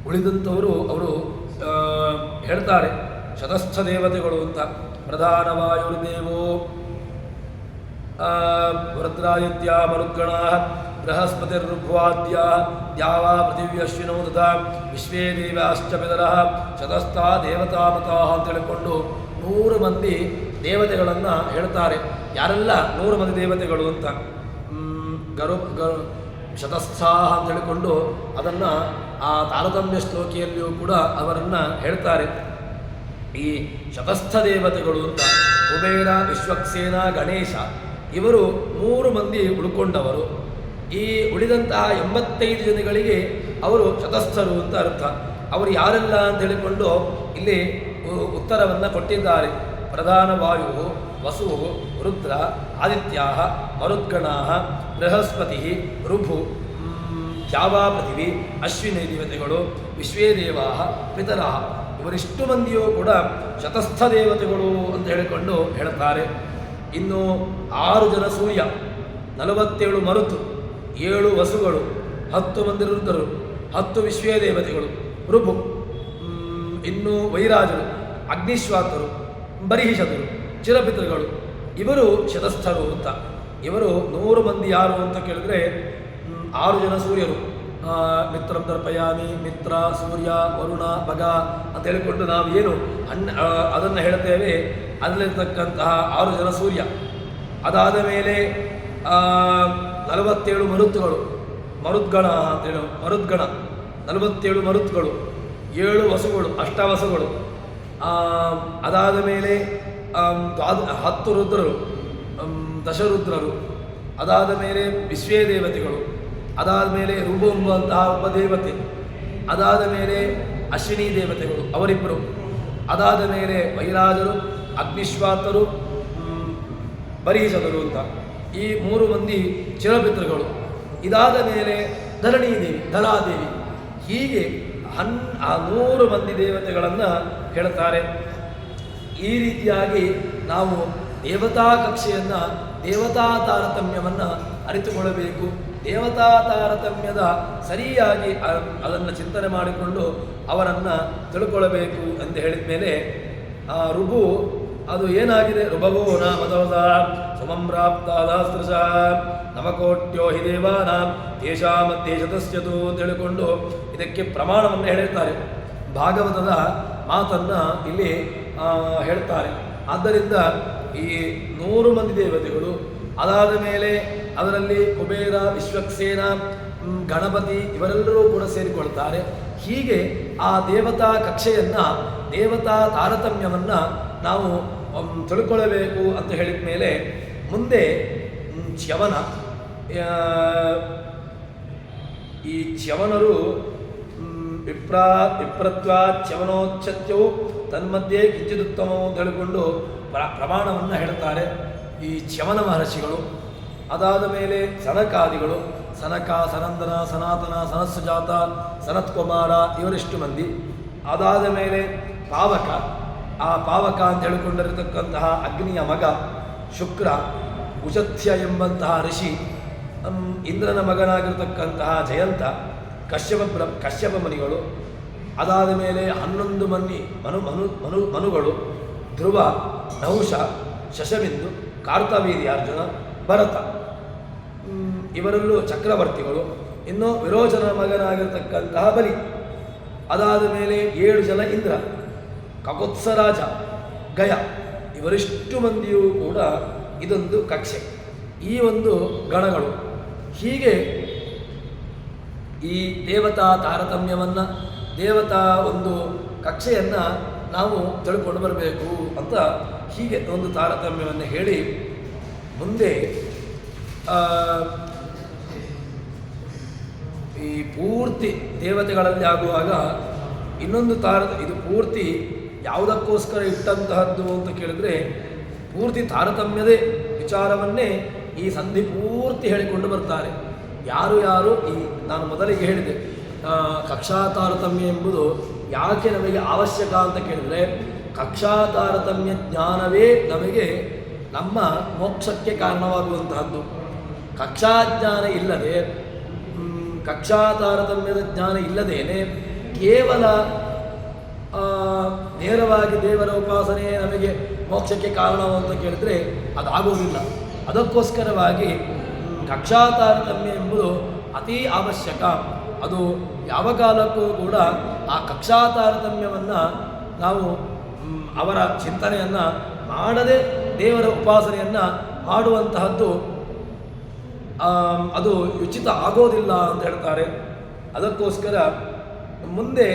ಉಳಿದಂಥವರು ಅವರು ಹೇಳ್ತಾರೆ ಶತಸ್ಥ ದೇವತೆಗಳು ಅಂತ. ಪ್ರಧಾನವಾಯುರ್ದೇವೋ ವೃದ್ರಾದಿತ್ಯ ಮರುದ್ಗಣ ಬೃಹಸ್ಪತಿರ್ಭುವಾದ್ಯ ದ್ಯಾವಾ ಪೃಥಿವ್ಯಶ್ವಿನೋ ತಥಾ ವಿಶ್ವೇ ದೇವಾಶ್ಚ ಪಿತರಃ ಶತಸ್ಥಾ ದೇವತಾಮತಾಃ ಅಂತ ಹೇಳಿಕೊಂಡು 100 ಮಂದಿ ದೇವತೆಗಳನ್ನು ಹೇಳ್ತಾರೆ. ಯಾರೆಲ್ಲ 100 ಮಂದಿ ದೇವತೆಗಳು ಅಂತ ಶತಸ್ಥಾ ಅಂತ ಹೇಳಿಕೊಂಡು ಅದನ್ನು ಆ ತಾರತಮ್ಯ ಶ್ಲೋಕಿಯಲ್ಲಿಯೂ ಕೂಡ ಅವರನ್ನು ಹೇಳ್ತಾರೆ. ಈ ಶತಸ್ಥ ದೇವತೆಗಳು ಅಂತ ಕುಬೇರ, ವಿಶ್ವಕ್ಸೇನ, ಗಣೇಶ ಇವರು 3 ಮಂದಿ ಉಳ್ಕೊಂಡವರು. ಈ ಉಳಿದಂತಹ 85 ಜನಗಳಿಗೆ ಅವರು ಶತಸ್ಥರು ಅಂತ ಅರ್ಥ. ಅವರು ಯಾರೆಲ್ಲ ಅಂತ ಹೇಳಿಕೊಂಡು ಇಲ್ಲಿ ಉತ್ತರವನ್ನು ಕೊಟ್ಟಿದ್ದಾರೆ. ಪ್ರಧಾನ ವಾಯು, ವಸು, ರುದ್ರ, ಆದಿತ್ಯ, ಮರುದ್ಗಣಾ, ಬೃಹಸ್ಪತಿ, ಋಭು, ದ್ಯಾವಾ ಪೃಥಿವಿ, ಅಶ್ವಿನಿ ದೇವತೆಗಳು, ವಿಶ್ವೇ ದೇವಾ ಪಿತರ ಇವರಿಷ್ಟು ಮಂದಿಯೂ ಕೂಡ ಶತಸ್ಥ ದೇವತೆಗಳು ಅಂತ ಹೇಳಿಕೊಂಡು ಹೇಳ್ತಾರೆ. ಇನ್ನು 6 ಜನ ಸೂರ್ಯ, 47 ಮರುತು, 7 ವಸುಗಳು, 10 ಮಂದಿ ರುದ್ರರು, 10 ವಿಶ್ವೇ ದೇವತೆಗಳು, ಋಭು, ಇನ್ನು ವೈರಾಜರು, ಅಗ್ನಿಶ್ವಾತರು, ಬರಿಹಿಷದರು, ಚಿರಪಿತೃಗಳು ಇವರು ಶತಸ್ಥರು ಅಂತ. ಇವರು 100 ಮಂದಿ ಯಾರು ಅಂತ ಕೇಳಿದ್ರೆ 6 ಜನ ಸೂರ್ಯರು, ಮಿತ್ರಂ ದರ್ಪಯಾಮಿ, ಮಿತ್ರ, ಸೂರ್ಯ, ವರುಣ, ಭಗ ಅಂತ ಹೇಳಿಕೊಂಡು ನಾವು ಏನು ಅದನ್ನು ಹೇಳ್ತೇವೆ. ಅದರಲ್ಲಿರ್ತಕ್ಕಂತಹ 6 ಜನ ಸೂರ್ಯ. ಅದಾದ ಮೇಲೆ 47 ಮರುತ್ತುಗಳು, ಮರುದ್ಗಣ ಅಂತೇಳಿ ಮರುದ್ಗಣ 47 ಮರುತ್ತುಗಳು, 7 ವಸುಗಳು, ಅಷ್ಟವಸುಗಳು. ಅದಾದ ಮೇಲೆ 10 ರುದ್ರರು, ದಶರುದ್ರರು. ಅದಾದ ಮೇಲೆ ವಿಶ್ವೇ ದೇವತೆಗಳು. ಅದಾದ ಮೇಲೆ ಋಭು ಎಂಬಂತಹ ಒಬ್ಬ ದೇವತೆ. ಅದಾದ ಮೇಲೆ ಅಶ್ವಿನಿ ದೇವತೆಗಳು ಅವರಿಬ್ಬರು. ಅದಾದ ಮೇಲೆ ವೈರಾಜರು, ಅಗ್ನಿಶ್ವಾತರು, ಬರೀಷದರು ಅಂತ ಈ 3 ಮಂದಿ ಚಿರಪಿತೃಗಳು. ಇದಾದ ಮೇಲೆ ಧರಣಿ ದೇವಿ, ಧರಾದೇವಿ. ಹೀಗೆ 100 ಮಂದಿ ದೇವತೆಗಳನ್ನು ಹೇಳ್ತಾರೆ. ಈ ರೀತಿಯಾಗಿ ನಾವು ದೇವತಾ ಕಕ್ಷೆಯನ್ನು, ದೇವತಾ ತಾರತಮ್ಯವನ್ನು ಅರಿತುಕೊಳ್ಳಬೇಕು. ದೇವತಾ ತಾರತಮ್ಯದ ಸರಿಯಾಗಿ ಅದನ್ನು ಚಿಂತನೆ ಮಾಡಿಕೊಂಡು ಅವರನ್ನು ತಿಳ್ಕೊಳ್ಬೇಕು ಅಂತ ಹೇಳಿದ ಮೇಲೆ ಋಭು ಅದು ಏನಾಗಿದೆ, ಋಭವೋ ನಾಮದವದ ಸುಮಂಪ್ರಾಪ್ತಾದಾಸ್ತ್ರಶ ನವಕೋಟ್ಯೋ ಹಿ ದೇವಾನಾಂ ತೇಷಾಮಧ್ಯೆ ಶತಸ್ಯತು ಅಂತ ಹೇಳಿಕೊಂಡು ಇದಕ್ಕೆ ಪ್ರಮಾಣವನ್ನು ಹೇಳಿರ್ತಾರೆ. ಭಾಗವತದ ಮಾತನ್ನು ಇಲ್ಲಿ ಹೇಳ್ತಾರೆ. ಆದ್ದರಿಂದ ಈ 100 ಮಂದಿ ದೇವತೆಗಳು, ಅದಾದ ಮೇಲೆ ಅದರಲ್ಲಿ ಕುಬೇರ, ವಿಶ್ವಕ್ಸೇನ, ಗಣಪತಿ ಇವರೆಲ್ಲರೂ ಕೂಡ ಸೇರಿಕೊಳ್ತಾರೆ. ಹೀಗೆ ಆ ದೇವತಾ ಕಕ್ಷೆಯನ್ನು, ದೇವತಾ ತಾರತಮ್ಯವನ್ನು ನಾವು ತಿಳ್ಕೊಳ್ಳಬೇಕು ಅಂತ ಹೇಳಿದ ಮೇಲೆ ಮುಂದೆ ಚ್ಯವನ, ಈ ಚ್ಯವನರು ವಿಪ್ರತ್ವ ಚ್ಯವನೋಚ್ಛತ್ಯವು ತನ್ಮಧ್ಯೆ ಕಿಂಚಿದುತ್ತಮವು ಅಂತ ಹೇಳಿಕೊಂಡು ಪ್ರಮಾಣವನ್ನು ಹೇಳ್ತಾರೆ ಈ ಚ್ಯವನ ಮಹರ್ಷಿಗಳು. ಅದಾದ ಮೇಲೆ ಸನಕಾದಿಗಳು, ಸನಕ, ಸನಂದನ, ಸನಾತನ, ಸನತ್ಸುಜಾತ, ಸನತ್ಕುಮಾರ ಇವರಿಷ್ಟು ಮಂದಿ. ಅದಾದ ಮೇಲೆ ಪಾವಕ, ಆ ಪಾವಕ ಅಂತ ಹೇಳಿಕೊಂಡಿರತಕ್ಕಂತಹ ಅಗ್ನಿಯ ಮಗ ಶುಕ್ರ, ಉಷತ್ಯ ಎಂಬಂತಹ ಋಷಿ, ಇಂದ್ರನ ಮಗನಾಗಿರ್ತಕ್ಕಂತಹ ಜಯಂತ, ಕಶ್ಯಪ ಮುನಿಗಳು. ಅದಾದ ಮೇಲೆ 11 ಮಂದಿ ಮನುಗಳು, ಧ್ರುವ, ನಹುಷ, ಶಶಬಿಂದು, ಕಾರ್ತವೀರ್ಯಾರ್ಜುನ, ಭರತ ಇವರಲ್ಲೂ ಚಕ್ರವರ್ತಿಗಳು. ಇನ್ನು ವಿರೋಚನ ಮಗನಾಗಿರ್ತಕ್ಕಂತಹ ಬಲಿ. ಅದಾದ ಮೇಲೆ 7 ಜನ ಇಂದ್ರ, ಕಕೋತ್ಸರಾಜ, ಗಯ ಇವರಿಷ್ಟು ಮಂದಿಯೂ ಕೂಡ ಇದೊಂದು ಕಕ್ಷೆ, ಈ ಒಂದು ಗಣಗಳು. ಹೀಗೆ ಈ ದೇವತಾ ತಾರತಮ್ಯವನ್ನು, ದೇವತಾ ಒಂದು ಕಕ್ಷೆಯನ್ನು ನಾವು ತಿಳ್ಕೊಂಡು ಬರಬೇಕು ಅಂತ ಹೀಗೆ ಒಂದು ತಾರತಮ್ಯವನ್ನು ಹೇಳಿ ಮುಂದೆ ಈ ಪೂರ್ತಿ ದೇವತೆಗಳಲ್ಲಿ ಆಗುವಾಗ ಇನ್ನೊಂದು ಇದು ಪೂರ್ತಿ ಯಾವುದಕ್ಕೋಸ್ಕರ ಇಟ್ಟಂತಹದ್ದು ಅಂತ ಕೇಳಿದ್ರೆ ಪೂರ್ತಿ ತಾರತಮ್ಯದೇ ವಿಚಾರವನ್ನೇ ಈ ಸಂಧಿ ಪೂರ್ತಿ ಹೇಳಿಕೊಂಡು ಬರ್ತಾರೆ. ಯಾರು ಈ ನಾನು ಮೊದಲಿಗೆ ಹೇಳಿದೆ, ಕಕ್ಷಾ ತಾರತಮ್ಯ ಎಂಬುದು ಯಾಕೆ ನಮಗೆ ಅವಶ್ಯಕ ಅಂತ ಕೇಳಿದರೆ, ಕಕ್ಷಾ ತಾರತಮ್ಯ ಜ್ಞಾನವೇ ನಮಗೆ ನಮ್ಮ ಮೋಕ್ಷಕ್ಕೆ ಕಾರಣವಾಗುವಂತಹದ್ದು. ಕಕ್ಷಾಜ್ಞಾನ ಇಲ್ಲದೆ, ಕಕ್ಷಾ ತಾರತಮ್ಯದ ಜ್ಞಾನ ಇಲ್ಲದೇನೆ ಕೇವಲ ನೇರವಾಗಿ ದೇವರ ಉಪಾಸನೆ ನಮಗೆ ಮೋಕ್ಷಕ್ಕೆ ಕಾರಣ ಅಂತ ಕೇಳಿದರೆ ಅದಾಗೋದಿಲ್ಲ. ಅದಕ್ಕೋಸ್ಕರವಾಗಿ ಕಕ್ಷಾ ತಾರತಮ್ಯ ಎಂಬುದು ಅತೀ ಅವಶ್ಯಕ. ಅದು ಯಾವ ಕಾಲಕ್ಕೂ ಕೂಡ ಆ ಕಕ್ಷಾ ತಾರತಮ್ಯವನ್ನು ನಾವು ಅವರ ಚಿಂತನೆಯನ್ನು ಮಾಡದೆ ದೇವರ ಉಪಾಸನೆಯನ್ನು ಮಾಡುವಂತಹದ್ದು ಅದು ಉಚಿತ ಆಗೋದಿಲ್ಲ ಅಂತ ಹೇಳ್ತಾರೆ. ಅದಕ್ಕೋಸ್ಕರ ಮುಂದೆ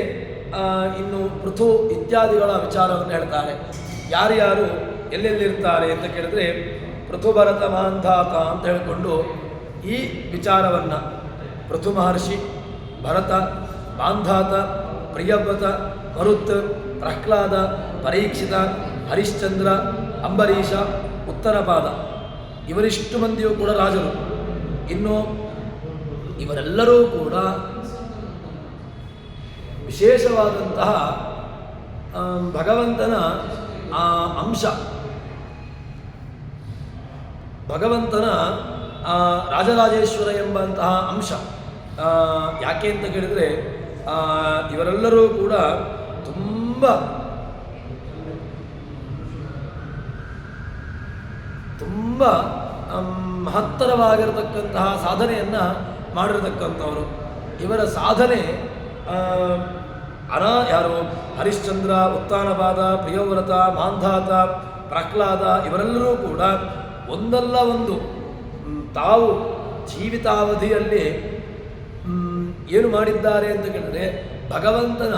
ಇನ್ನು ಪೃಥು ಇತ್ಯಾದಿಗಳ ವಿಚಾರವನ್ನು ಹೇಳ್ತಾರೆ. ಯಾರ್ಯಾರು ಎಲ್ಲೆಲ್ಲಿರ್ತಾರೆ ಅಂತ ಕೇಳಿದ್ರೆ ಪೃಥು ಭರತ ಮಾಂಧಾತ ಅಂತ ಹೇಳಿಕೊಂಡು ಈ ವಿಚಾರವನ್ನು ಪೃಥು ಮಹರ್ಷಿ, ಭರತ, ಮಾಂಧಾತ, ಪ್ರಿಯವ್ರತ, ಮರುತ್, ಪ್ರಹ್ಲಾದ, ಪರೀಕ್ಷಿತ, ಹರಿಶ್ಚಂದ್ರ, ಅಂಬರೀಷ, ಉತ್ತರಪಾದ ಇವರಿಷ್ಟು ಮಂದಿಯೂ ಕೂಡ ರಾಜರು. ಇನ್ನು ಇವರೆಲ್ಲರೂ ಕೂಡ ವಿಶೇಷವಾದಂತಹ ಭಗವಂತನ ಅಂಶ, ಭಗವಂತನ ರಾಜರಾಜೇಶ್ವರ ಎಂಬಂತಹ ಅಂಶ. ಯಾಕೆ ಅಂತ ಕೇಳಿದರೆ ಇವರೆಲ್ಲರೂ ಕೂಡ ತುಂಬ ಮಹತ್ತರವಾಗಿರತಕ್ಕಂತಹ ಸಾಧನೆಯನ್ನು ಮಾಡಿರತಕ್ಕಂಥವರು. ಇವರ ಸಾಧನೆ ಯಾರು ಹರಿಶ್ಚಂದ್ರ, ಉತ್ತಾನಪಾದ, ಪ್ರಿಯವ್ರತ, ಮಾಂಧಾತ, ಪ್ರಹ್ಲಾದ ಇವರೆಲ್ಲರೂ ಕೂಡ ಒಂದಲ್ಲ ಒಂದು ತಾವು ಜೀವಿತಾವಧಿಯಲ್ಲಿ ಏನು ಮಾಡಿದ್ದಾರೆ ಅಂತ ಕೇಳಿದರೆ ಭಗವಂತನ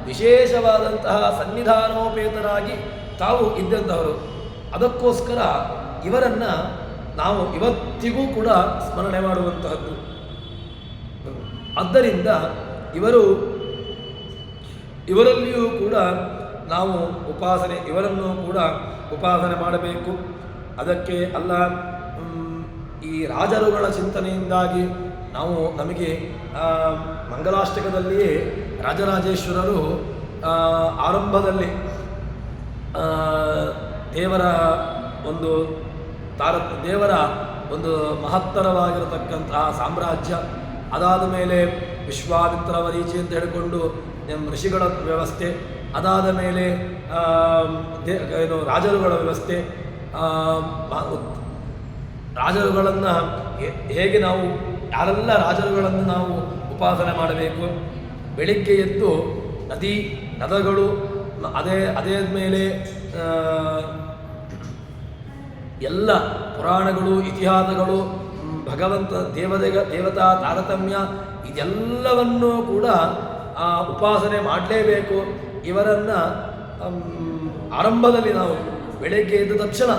ವಿಶೇಷವಾದಂತಹ ಸನ್ನಿಧಾನೋಪೇತರಾಗಿ ತಾವು ಇದ್ದಂಥವರು. ಅದಕ್ಕೋಸ್ಕರ ಇವರನ್ನು ನಾವು ಇವತ್ತಿಗೂ ಕೂಡ ಸ್ಮರಣೆ ಮಾಡುವಂತಹದ್ದು. ಆದ್ದರಿಂದ ಇವರಲ್ಲಿಯೂ ಕೂಡ ನಾವು ಇವರನ್ನು ಕೂಡ ಉಪಾಸನೆ ಮಾಡಬೇಕು. ಅದಕ್ಕೆ ಅಲ್ಲ, ಈ ರಾಜರುಗಳ ಚಿಂತನೆಯಿಂದಾಗಿ ನಮಗೆ ಮಂಗಲಾಷ್ಟಕದಲ್ಲಿಯೇ ರಾಜರಾಜೇಶ್ವರರು ಆರಂಭದಲ್ಲಿ ದೇವರ ಒಂದು ಮಹತ್ತರವಾಗಿರತಕ್ಕಂತಹ ಸಾಮ್ರಾಜ್ಯ, ಅದಾದ ಮೇಲೆ ವಿಶ್ವಾಮಿತ್ರ ವರೀಚಿ ಅಂತ ಹೇಳಿಕೊಂಡು ಋಷಿಗಳ ವ್ಯವಸ್ಥೆ, ಅದಾದ ಮೇಲೆ ರಾಜರುಗಳ ವ್ಯವಸ್ಥೆ, ರಾಜರುಗಳನ್ನು ಹೇಗೆ ನಾವು ಯಾರೆಲ್ಲ ರಾಜರುಗಳನ್ನು ನಾವು ಉಪಾಸನೆ ಮಾಡಬೇಕು. ಬೆಳಿಗ್ಗೆ ಎದ್ದು ನದಗಳು ಅದೇ ಮೇಲೆ ಎಲ್ಲ ಪುರಾಣಗಳು ಇತಿಹಾಸಗಳು ಭಗವಂತ ದೇವತಾ ತಾರತಮ್ಯ ಇದೆಲ್ಲವನ್ನೂ ಕೂಡ ಉಪಾಸನೆ ಮಾಡಲೇಬೇಕು. ಇವರನ್ನು ಆರಂಭದಲ್ಲಿ ನಾವು ಬೆಳಗ್ಗೆ ಎದ್ದ ತಕ್ಷಣ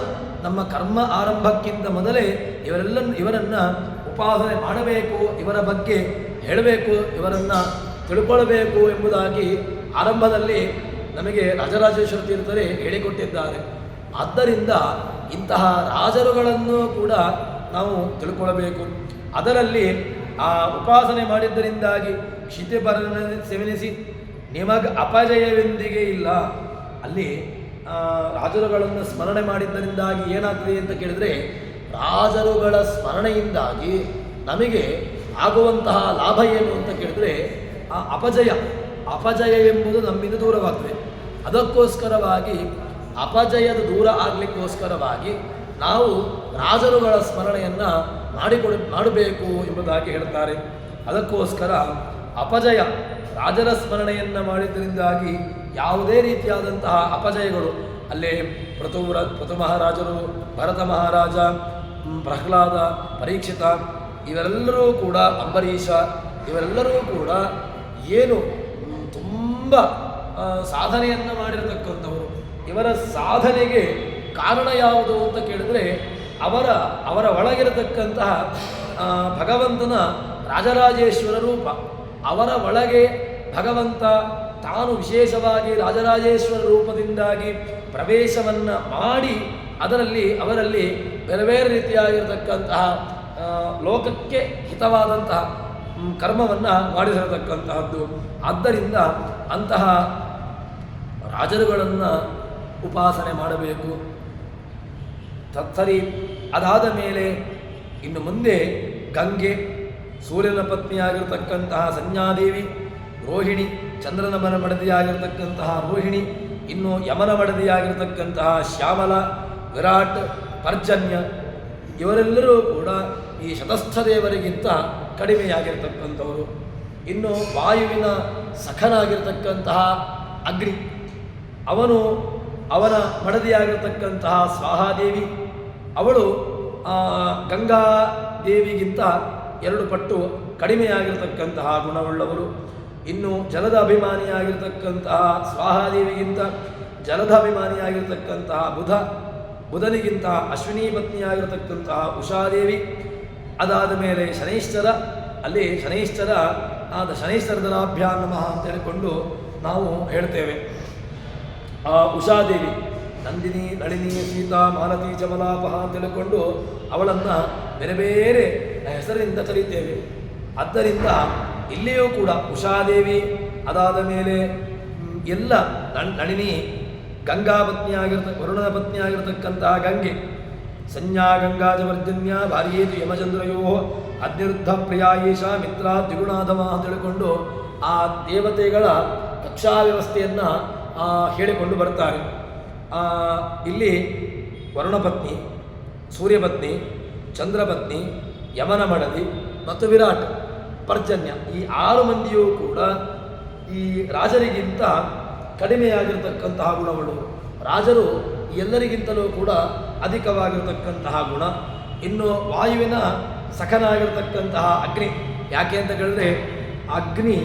ನಮ್ಮ ಕರ್ಮ ಆರಂಭಕ್ಕಿಂತ ಮೊದಲೇ ಇವರನ್ನು ಉಪಾಸನೆ ಮಾಡಬೇಕು, ಇವರ ಬಗ್ಗೆ ಹೇಳಬೇಕು, ಇವರನ್ನು ತಿಳ್ಕೊಳ್ಬೇಕು ಎಂಬುದಾಗಿ ಆರಂಭದಲ್ಲಿ ನಮಗೆ ರಾಜರಾಜೇಶ್ವರ ತೀರ್ಥರೇ ಹೇಳಿಕೊಟ್ಟಿದ್ದಾರೆ. ಆದ್ದರಿಂದ ಇಂತಹ ರಾಜರುಗಳನ್ನು ಕೂಡ ನಾವು ತಿಳ್ಕೊಳ್ಬೇಕು. ಅದರಲ್ಲಿ ಆ ಉಪಾಸನೆ ಮಾಡಿದ್ದರಿಂದಾಗಿ ಕ್ಷಿತಿಪರನ ಸೇವನಿಸಿ ನಿಮಗೆ ಅಪಜಯವೆಂದಿಗೆ ಇಲ್ಲ. ಅಲ್ಲಿ ರಾಜರುಗಳನ್ನು ಸ್ಮರಣೆ ಮಾಡಿದ್ದರಿಂದಾಗಿ ಏನಾಗ್ತದೆ ಅಂತ ಕೇಳಿದರೆ, ರಾಜರುಗಳ ಸ್ಮರಣೆಯಿಂದಾಗಿ ನಮಗೆ ಆಗುವಂತಹ ಲಾಭ ಏನು ಅಂತ ಕೇಳಿದರೆ, ಆ ಅಪಜಯ ಎಂಬುದು ನಮ್ಮಿಂದ ದೂರವಾಗ್ತದೆ. ಅದಕ್ಕೋಸ್ಕರವಾಗಿ ಅಪಜಯದ ದೂರ ಆಗಲಿಕ್ಕೋಸ್ಕರವಾಗಿ ನಾವು ರಾಜರುಗಳ ಸ್ಮರಣೆಯನ್ನು ಮಾಡಬೇಕು ಎಂಬುದಾಗಿ ಹೇಳ್ತಾರೆ. ಅದಕ್ಕೋಸ್ಕರ ಅಪಜಯ ರಾಜರ ಸ್ಮರಣೆಯನ್ನು ಮಾಡಿದ್ದರಿಂದಾಗಿ ಯಾವುದೇ ರೀತಿಯಾದಂತಹ ಅಪಜಯಗಳು ಅಲ್ಲೇ ಪೃಥು ಮಹಾರಾಜರು, ಭರತ ಮಹಾರಾಜ, ಪ್ರಹ್ಲಾದ, ಪರೀಕ್ಷಿತ ಇವರೆಲ್ಲರೂ ಕೂಡ, ಅಂಬರೀಷ ಇವರೆಲ್ಲರೂ ಕೂಡ ಏನು ತುಂಬ ಸಾಧನೆಯನ್ನು ಮಾಡಿರತಕ್ಕಂಥವರು. ಇವರ ಸಾಧನೆಗೆ ಕಾರಣ ಯಾವುದು ಅಂತ ಕೇಳಿದ್ರೆ, ಅವರ ಒಳಗಿರತಕ್ಕಂತಹ ಭಗವಂತನ ರಾಜರಾಜೇಶ್ವರ ರೂಪ. ಅವರ ಒಳಗೆ ಭಗವಂತ ತಾನು ವಿಶೇಷವಾಗಿ ರಾಜರಾಜೇಶ್ವರ ರೂಪದಿಂದಾಗಿ ಪ್ರವೇಶವನ್ನು ಮಾಡಿ ಅವರಲ್ಲಿ ಬೇರೆ ಬೇರೆ ರೀತಿಯಾಗಿರತಕ್ಕಂತಹ ಲೋಕಕ್ಕೆ ಹಿತವಾದಂತಹ ಕರ್ಮವನ್ನು ಮಾಡಿಸಿರತಕ್ಕಂತಹದ್ದು. ಆದ್ದರಿಂದ ಅಂತಹ ರಾಜರುಗಳನ್ನು ಉಪಾಸನೆ ಮಾಡಬೇಕು. ತತ್ಸರಿ ಅದಾದ ಮೇಲೆ ಇನ್ನು ಮುಂದೆ ಗಂಗೆ, ಸೂರ್ಯನ ಪತ್ನಿಯಾಗಿರ್ತಕ್ಕಂತಹ ಸಂಜ್ಞಾದೇವಿ, ರೋಹಿಣಿ, ಚಂದ್ರನ ಮಡದಿಯಾಗಿರ್ತಕ್ಕಂತಹ ರೋಹಿಣಿ, ಇನ್ನು ಯಮನ ಮಡದಿಯಾಗಿರ್ತಕ್ಕಂತಹ ಶ್ಯಾಮಲ, ವಿರಾಟ್, ಪರ್ಜನ್ಯ ಇವರೆಲ್ಲರೂ ಕೂಡ ಈ ಶತಸ್ಥ ದೇವರಿಗಿಂತ ಕಡಿಮೆಯಾಗಿರ್ತಕ್ಕಂಥವರು. ಇನ್ನು ವಾಯುವಿನ ಸಖನಾಗಿರ್ತಕ್ಕಂತಹ ಅಗ್ನಿ, ಅವನ ಮಡದಿಯಾಗಿರ್ತಕ್ಕಂತಹ ಸ್ವಾಹಾದೇವಿ, ಅವಳು ಗಂಗಾದೇವಿಗಿಂತ 2 ಪಟ್ಟು ಕಡಿಮೆಯಾಗಿರ್ತಕ್ಕಂತಹ ಗುಣವುಳ್ಳವರು. ಇನ್ನು ಜಲದ ಅಭಿಮಾನಿಯಾಗಿರ್ತಕ್ಕಂತಹ ಸ್ವಾಹಾದೇವಿಗಿಂತ ಜಲದ ಅಭಿಮಾನಿಯಾಗಿರ್ತಕ್ಕಂತಹ ಬುಧನಿಗಿಂತ ಅಶ್ವಿನಿ ಪತ್ನಿಯಾಗಿರ್ತಕ್ಕಂತಹ ಉಷಾದೇವಿ. ಅದಾದ ಮೇಲೆ ಶನೈಶ್ಚರ, ಅಲ್ಲಿ ಶನೈಶ್ಚರ ಶನೈಶ್ಚರದನಾಭ್ಯಾಂ ನಮಃ ಅಂತ ಹೇಳಿಕೊಂಡು ನಾವು ಹೇಳ್ತೇವೆ. ಆ ಉಷಾದೇವಿ ನಂದಿನಿ, ನಳಿನಿ, ಸೀತಾ, ಮಾಲತಿ, ಚಮಲಾಪಹ ಅಂತ ಹೇಳಿಕೊಂಡು ಅವಳನ್ನು ಬೇರೆ ಬೇರೆ ಹೆಸರಿನಿಂದ ಕರೀತೇವೆ. ಆದ್ದರಿಂದ ಇಲ್ಲಿಯೂ ಕೂಡ ಉಷಾದೇವಿ, ಅದಾದ ಮೇಲೆ ಎಲ್ಲ ನಳಿನಿ, ಗಂಗಾ ವರುಣನ ಪತ್ನಿಯಾಗಿರ್ತಕ್ಕಂತಹ ಗಂಗೆ, ಸಂಜ್ಞಾ ಗಂಗಾಜವರ್ಜನ್ಯ ಭಾರ್ಯೇತು ಯಮಚಂದ್ರಯೋ ಅಗ್ನಿರುದ್ಧ ಪ್ರಿಯಾ ಈಶಾ ಮಿತ್ರ ದ್ವಿಗುಣಾಧಮ ಅಂತ ಹೇಳಿಕೊಂಡು ಆ ದೇವತೆಗಳ ಕಕ್ಷಾ ವ್ಯವಸ್ಥೆಯನ್ನು ಹೇಳಿಕೊಂಡು ಬರ್ತಾರೆ. ಇಲ್ಲಿ ವರುಣಪತ್ನಿ, ಸೂರ್ಯಪತ್ನಿ, ಚಂದ್ರಪತ್ನಿ, ಯಮನ ಮಡದಿ ಮತ್ತು ವಿರಾಟ್, ಪರ್ಜನ್ಯ ಈ 6 ಮಂದಿಯೂ ಕೂಡ ಈ ರಾಜರಿಗಿಂತ ಕಡಿಮೆಯಾಗಿರ್ತಕ್ಕಂತಹ ಗುಣಗಳು. ರಾಜರು ಎಲ್ಲರಿಗಿಂತಲೂ ಕೂಡ ಅಧಿಕವಾಗಿರ್ತಕ್ಕಂತಹ ಗುಣ. ಇನ್ನು ವಾಯುವಿನ ಸಖನಾಗಿರ್ತಕ್ಕಂತಹ ಅಗ್ನಿ, ಯಾಕೆ ಅಂತ ಕೇಳಿದ್ರೆ ಅಗ್ನಿ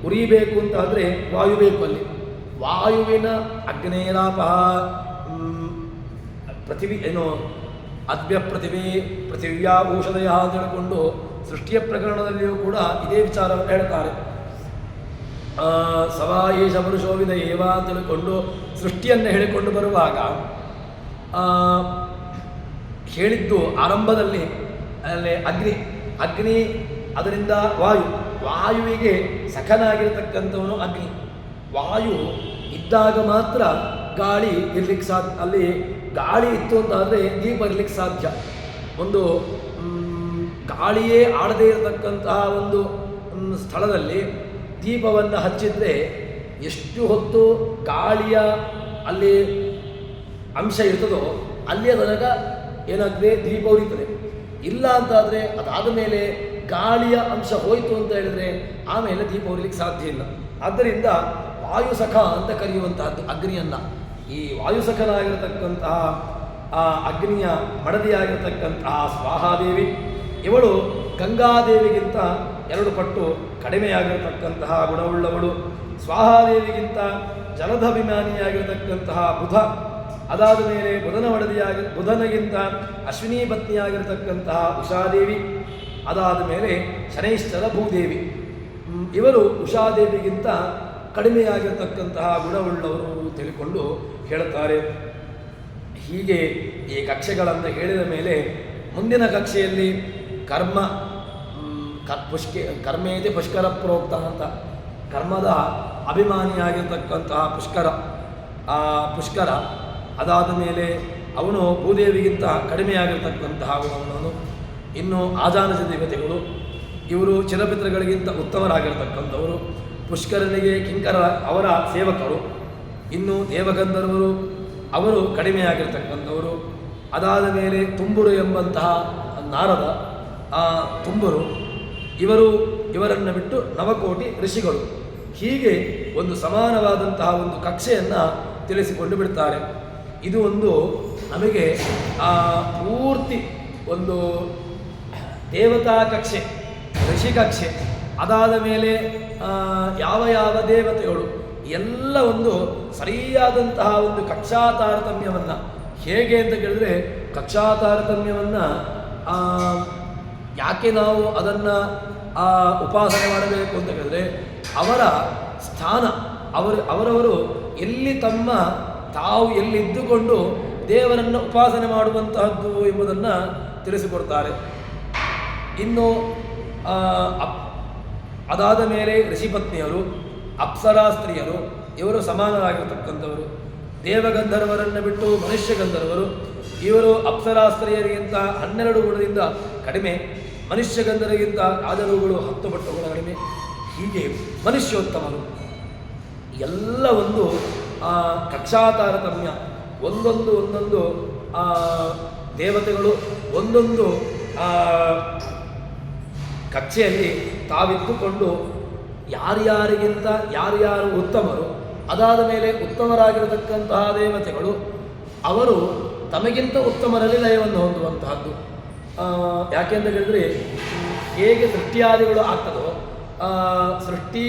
ಉರಿಬೇಕು ಅಂತಾದರೆ ವಾಯು ಬೇಕು. ಅಲ್ಲಿ ವಾಯುವಿನ ಅಗ್ನೇರಾಪ ಅದ್ಭ್ಯ ಪೃಥಿವ್ಯಾ ಔಷಧಯ ಅಂತ ಹೇಳಿಕೊಂಡು ಸೃಷ್ಟಿಯ ಪ್ರಕರಣದಲ್ಲಿಯೂ ಕೂಡ ಇದೇ ವಿಚಾರವನ್ನು ಹೇಳ್ತಾರೆ. ಸವಾಯೇಶ ಪುರುಷೋ ವಿಧಯೇವ ಅಂತ ಹೇಳಿಕೊಂಡು ಸೃಷ್ಟಿಯನ್ನು ಹೇಳಿಕೊಂಡು ಬರುವಾಗ ಹೇಳಿದ್ದು ಆರಂಭದಲ್ಲಿ ಅಲ್ಲಿ ಅಗ್ನಿ, ಅದರಿಂದ ವಾಯುವಿಗೆ ಸಖನಾಗಿರತಕ್ಕಂಥವನು ಅಗ್ನಿ. ವಾಯು ಇದ್ದಾಗ ಮಾತ್ರ ಗಾಳಿ ಇರ್ಲಿಕ್ಕೆ ಸಾಧ್ಯ. ಅಲ್ಲಿ ಗಾಳಿ ಇತ್ತು ಅಂತಾದರೆ ದೀಪ ಇರ್ಲಿಕ್ಕೆ ಸಾಧ್ಯ. ಒಂದು ಗಾಳಿಯೇ ಆಡದೇ ಇರತಕ್ಕಂತಹ ಒಂದು ಸ್ಥಳದಲ್ಲಿ ದೀಪವನ್ನು ಹಚ್ಚಿದರೆ ಎಷ್ಟು ಹೊತ್ತು ಗಾಳಿಯ ಅಲ್ಲಿ ಅಂಶ ಇರ್ತದೋ ಅಲ್ಲಿಯ ತನಕ ಏನಾಗ್ತದೆ, ದೀಪ ಉರಿತದೆ. ಇಲ್ಲ ಅಂತಾದರೆ ಅದಾದ ಮೇಲೆ ಗಾಳಿಯ ಅಂಶ ಹೋಯಿತು ಅಂತ ಹೇಳಿದರೆ ಆಮೇಲೆ ದೀಪ ಉರಿಲಿಕ್ಕೆ ಸಾಧ್ಯ ಇಲ್ಲ. ಆದ್ದರಿಂದ ವಾಯುಸಖ ಅಂತ ಕರೆಯುವಂತಹದ್ದು ಅಗ್ನಿಯನ್ನು. ಈ ವಾಯುಸಖನಾಗಿರತಕ್ಕಂತಹ ಆ ಅಗ್ನಿಯ ಮಡದಿಯಾಗಿರತಕ್ಕಂತಹ ಸ್ವಾಹಾದೇವಿ, ಇವಳು ಗಂಗಾದೇವಿಗಿಂತ 2 ಪಟ್ಟು ಕಡಿಮೆಯಾಗಿರತಕ್ಕಂತಹ ಗುಣವುಳ್ಳವಳು. ಸ್ವಾಹಾದೇವಿಗಿಂತ ಜಲಧಾಭಿಮಾನಿಯಾಗಿರತಕ್ಕಂತಹ ಬುಧ, ಅದಾದ ಮೇಲೆ ಬುಧನಿಗಿಂತ ಅಶ್ವಿನಿ ಪತ್ನಿಯಾಗಿರತಕ್ಕಂತಹ ಉಷಾದೇವಿ, ಅದಾದ ಮೇಲೆ ಶನೈಶ್ಚರ ಭೂದೇವಿ. ಇವರು ಉಷಾದೇವಿಗಿಂತ ಕಡಿಮೆಯಾಗಿರತಕ್ಕಂತಹ ಗುಣವುಳ್ಳವರು ತಿಳಿಕೊಂಡು ಹೇಳುತ್ತಾರೆ. ಹೀಗೆ ಈ ಕಕ್ಷೆಗಳನ್ನು ಹೇಳಿದ ಮೇಲೆ ಮುಂದಿನ ಕಕ್ಷೆಯಲ್ಲಿ ಕರ್ಮೇತಿ ಪುಷ್ಕರ ಪ್ರೋಕ್ತ ಅಂತ, ಕರ್ಮದ ಅಭಿಮಾನಿಯಾಗಿರ್ತಕ್ಕಂತಹ ಪುಷ್ಕರ, ಅದಾದ ಮೇಲೆ ಅವನು ಭೂದೇವಿಗಿಂತ ಕಡಿಮೆಯಾಗಿರ್ತಕ್ಕಂತಹ ಗುಣವನು. ಇನ್ನು ಆಜಾನಜ ದೇವತೆಗಳು, ಇವರು ಚಿರಪಿತೃಗಳಿಗಿಂತ ಉತ್ತಮರಾಗಿರ್ತಕ್ಕಂಥವರು. ಪುಷ್ಕರನಿಗೆ ಕಿಂಕರ ಅವರ ಸೇವಕರು. ಇನ್ನು ದೇವಗಂಧರ್ವರು, ಅವರು ಕಡಿಮೆಯಾಗಿರ್ತಕ್ಕಂಥವರು. ಅದಾದ ಮೇಲೆ ತುಂಬುರು ಎಂಬಂತಹ ನಾರದ ತುಂಬುರು, ಇವರನ್ನು ಬಿಟ್ಟು ನವಕೋಟಿ ಋಷಿಗಳು. ಹೀಗೆ ಒಂದು ಸಮಾನವಾದಂತಹ ಒಂದು ಕಕ್ಷೆಯನ್ನು ತಿಳಿಸಿಕೊಂಡು ಬಿಡ್ತಾರೆ. ಇದು ಒಂದು ನಮಗೆ ಪೂರ್ತಿ ಒಂದು ದೇವತಾ ಕಕ್ಷೆ, ಋಷಿ ಕಕ್ಷೆ, ಅದಾದ ಮೇಲೆ ಯಾವ ಯಾವ ದೇವತೆಗಳು ಎಲ್ಲ ಒಂದು ಸರಿಯಾದಂತಹ ಒಂದು ಕಕ್ಷಾ ತಾರತಮ್ಯವನ್ನು, ಹೇಗೆ ಅಂತ ಕೇಳಿದ್ರೆ ಕಕ್ಷಾ ತಾರತಮ್ಯವನ್ನು ಯಾಕೆ ನಾವು ಅದನ್ನು ಉಪಾಸನೆ ಮಾಡಬೇಕು ಅಂತ ಕೇಳಿದ್ರೆ, ಅವರ ಸ್ಥಾನ, ಅವರವರು ಎಲ್ಲಿ ತಾವು ಎಲ್ಲಿದ್ದುಕೊಂಡು ದೇವರನ್ನು ಉಪಾಸನೆ ಮಾಡುವಂತಹದ್ದು ಎಂಬುದನ್ನು ತಿಳಿಸಿಕೊಡ್ತಾರೆ. ಇನ್ನು ಅದಾದ ಮೇಲೆ ಋಷಿಪತ್ನಿಯರು, ಅಪ್ಸರಾ ಸ್ತ್ರೀಯರು, ಇವರು ಸಮಾನರಾಗಿರ್ತಕ್ಕಂಥವರು. ದೇವಗಂಧರ್ವರನ್ನು ಬಿಟ್ಟು ಮನುಷ್ಯ ಗಂಧರ್ವರು, ಇವರು ಅಪ್ಸರಾ ಸ್ತ್ರೀಯರಿಗಿಂತ 12 ಗುಣದಿಂದ ಕಡಿಮೆ, ಮನುಷ್ಯ ಗಂಧರ್ವರಿಗಿಂತ ಆದರುಗಳು 10 ಪಟ್ಟು ಗುಣ ಕಡಿಮೆ. ಹೀಗೆ ಮನುಷ್ಯೋತ್ತಮರು ಎಲ್ಲ ಒಂದು ಕಕ್ಷಾ ತಾರತಮ್ಯ, ಒಂದೊಂದು ದೇವತೆಗಳು ಒಂದೊಂದು ಕಕ್ಷೆಯಲ್ಲಿ ತಾವಿದ್ದುಕೊಂಡು ಯಾರ್ಯಾರಿಗಿಂತ ಯಾರ್ಯಾರು ಉತ್ತಮರು, ಅದಾದ ಮೇಲೆ ಉತ್ತಮರಾಗಿರತಕ್ಕಂತಹ ದೇವತೆಗಳು ಅವರು ತಮಗಿಂತ ಉತ್ತಮರಲ್ಲಿ ಲಯವನ್ನು ಹೊಂದುವಂತಹದ್ದು. ಯಾಕೆಂತ ಹೇಳಿದರೆ, ಹೇಗೆ ಸೃಷ್ಟಿಯಾದಿಗಳು ಆಗ್ತದೋ, ಸೃಷ್ಟಿ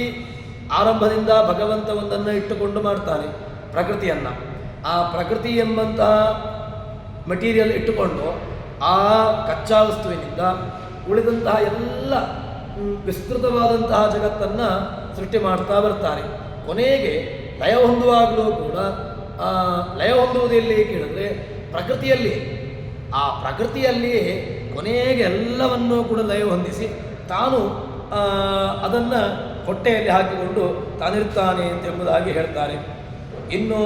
ಆರಂಭದಿಂದ ಭಗವಂತ ಒಂದನ್ನು ಇಟ್ಟುಕೊಂಡು ಮಾಡ್ತಾನೆ ಪ್ರಕೃತಿಯನ್ನು. ಆ ಪ್ರಕೃತಿ ಎಂಬಂತಹ ಮೆಟೀರಿಯಲ್ ಇಟ್ಟುಕೊಂಡು ಆ ಕಚ್ಚಾ ವಸ್ತುವಿನಿಂದ ಉಳಿದಂತಹ ಎಲ್ಲ ವಿಸ್ತೃತವಾದಂತಹ ಜಗತ್ತನ್ನು ಸೃಷ್ಟಿ ಮಾಡ್ತಾ ಬರ್ತಾರೆ. ಕೊನೆಗೆ ಲಯ ಹೊಂದುವಾಗಲೂ ಕೂಡ ಲಯ ಹೊಂದುವುದೆಲ್ಲಿ ಕೇಳಿದ್ರೆ ಪ್ರಕೃತಿಯಲ್ಲಿ, ಆ ಪ್ರಕೃತಿಯಲ್ಲಿಯೇ ಕೊನೆಗೆ ಎಲ್ಲವನ್ನೂ ಕೂಡ ಲಯ ಹೊಂದಿಸಿ ತಾನು ಅದನ್ನು ಹೊಟ್ಟೆಯಲ್ಲಿ ಹಾಕಿಕೊಂಡು ತಾನಿರ್ತಾನೆ ಎಂಬುದಾಗಿ ಹೇಳ್ತಾರೆ. ಇನ್ನು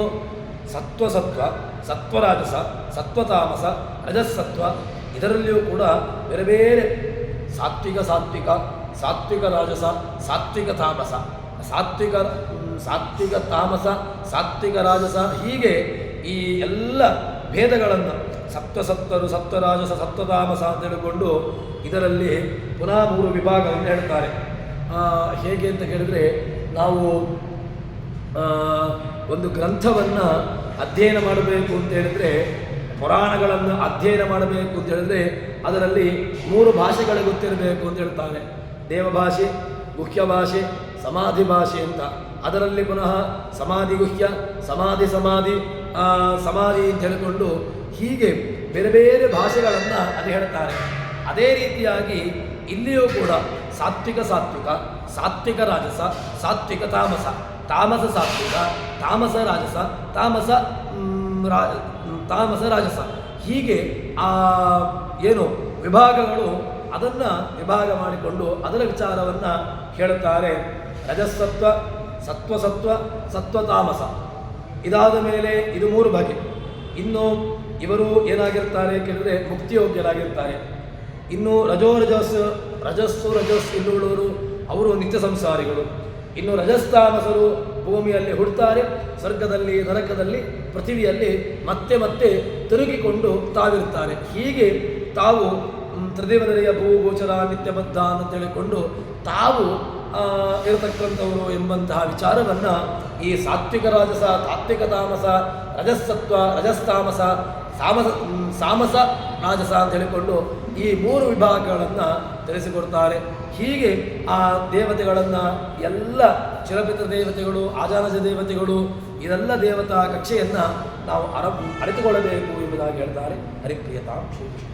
ಸತ್ವಸತ್ವ, ಸತ್ವರಾಜಸ, ಸತ್ವತಾಮಸ, ರಜಸ್ಸತ್ವ, ಇದರಲ್ಲಿಯೂ ಕೂಡ ಬೇರೆ ಬೇರೆ ಸಾತ್ವಿಕ ರಾಜಸ, ಸಾತ್ವಿಕ ತಾಮಸ, ಸಾತ್ವಿಕ ತಾಮಸ, ಸಾತ್ವಿಕ ರಾಜಸ, ಹೀಗೆ ಈ ಎಲ್ಲ ಭೇದಗಳನ್ನು ಸತ್ವಸತ್ವರು, ಸತ್ವರಾಜಸ, ಸತ್ವತಾಮಸ ಅಂತ ಹೇಳಿಕೊಂಡು ಇದರಲ್ಲಿ ಪುನಃ 3 ವಿಭಾಗವನ್ನು ಹೇಳ್ತಾರೆ. ಹೇಗೆ ಅಂತ ಕೇಳಿದರೆ, ನಾವು ಒಂದು ಗ್ರಂಥವನ್ನು ಅಧ್ಯಯನ ಮಾಡಬೇಕು ಅಂತ ಹೇಳಿದರೆ, ಪುರಾಣಗಳನ್ನು ಅಧ್ಯಯನ ಮಾಡಬೇಕು ಅಂತ ಹೇಳಿದ್ರೆ ಅದರಲ್ಲಿ 3 ಭಾಷೆಗಳು ಗೊತ್ತಿರಬೇಕು ಅಂತ ಹೇಳ್ತಾರೆ. ದೇವಭಾಷೆ, ಗುಹ್ಯ ಭಾಷೆ, ಸಮಾಧಿ ಭಾಷೆ ಅಂತ. ಅದರಲ್ಲಿ ಪುನಃ ಸಮಾಧಿ ಗುಹ್ಯ, ಸಮಾಧಿ ಅಂತ ಹೇಳಿಕೊಂಡು ಹೀಗೆ ಬೇರೆ ಬೇರೆ ಭಾಷೆಗಳನ್ನು ಅದು ಹೇಳ್ತಾರೆ. ಅದೇ ರೀತಿಯಾಗಿ ಇಲ್ಲಿಯೂ ಕೂಡ ಸಾತ್ವಿಕ ರಾಜಸ, ಸಾತ್ವಿಕ ತಾಮಸ, ತಾಮಸ ಸಾತ್ವಿಕ, ತಾಮಸ ರಾಜಸ, ತಾಮಸ ರಾಜಸ, ಹೀಗೆ ಏನು ವಿಭಾಗಗಳು, ಅದನ್ನು ವಿಭಾಗ ಮಾಡಿಕೊಂಡು ಅದರ ವಿಚಾರವನ್ನು ಹೇಳುತ್ತಾರೆ. ರಜಸ್ಸತ್ವ, ಸತ್ವಸತ್ವ, ಸತ್ವತಾಮಸ. ಇದಾದ ಮೇಲೆ ಇದು 3 ಬಗೆ. ಇನ್ನು ಇವರು ಏನಾಗಿರ್ತಾರೆ ಕೇಳಿದರೆ ಮುಕ್ತಿಯೋಗ್ಯರಾಗಿರ್ತಾರೆ. ಇನ್ನು ರಜಸ್ಸು ಇಲ್ಲುಳ್ಳವರು ಅವರು ನಿತ್ಯ ಸಂಸಾರಿಗಳು. ಇನ್ನು ರಜಸ್ತಾಮಸರು ಭೂಮಿಯಲ್ಲಿ ಹುಡ್ತಾರೆ, ಸ್ವರ್ಗದಲ್ಲಿ, ನರಕದಲ್ಲಿ, ಪೃಥಿವಿಯಲ್ಲಿ ಮತ್ತೆ ತಿರುಗಿಕೊಂಡು ತಾವಿರ್ತಾರೆ. ಹೀಗೆ ತಾವು ತ್ರಿದೇವನೆಯ ಭೂಗೋಚರ ನಿತ್ಯಬದ್ಧ ಅಂತ ಹೇಳಿಕೊಂಡು ತಾವು ಇರತಕ್ಕಂಥವರು ಎಂಬಂತಹ ವಿಚಾರವನ್ನು ಈ ಸಾತ್ವಿಕ ರಾಜಸ, ತಾತ್ವಿಕ ತಾಮಸ, ರಜಸ್ಸತ್ವ, ರಜಸ್ತಾಮಸ, ಸಾಮಸ ರಾಜಸ ಅಂತ ಹೇಳಿಕೊಂಡು ಈ 3 ವಿಭಾಗಗಳನ್ನು ತಿಳಿಸಿಕೊಡ್ತಾರೆ. ಹೀಗೆ ಆ ದೇವತೆಗಳನ್ನು ಎಲ್ಲ ಚಿರಪಿತೃ ದೇವತೆಗಳು, ಆಜಾನಜ ದೇವತೆಗಳು, ಇದೆಲ್ಲ ದೇವತಾ ಕಕ್ಷೆಯನ್ನು ನಾವು ಅರಿತುಕೊಳ್ಳಬೇಕು ಎಂಬುದಾಗಿ ಹೇಳ್ತಾರೆ. ಹರಿಪ್ರಿಯತಾಂ ಶ್ರೀಕೃಷ್ಣ.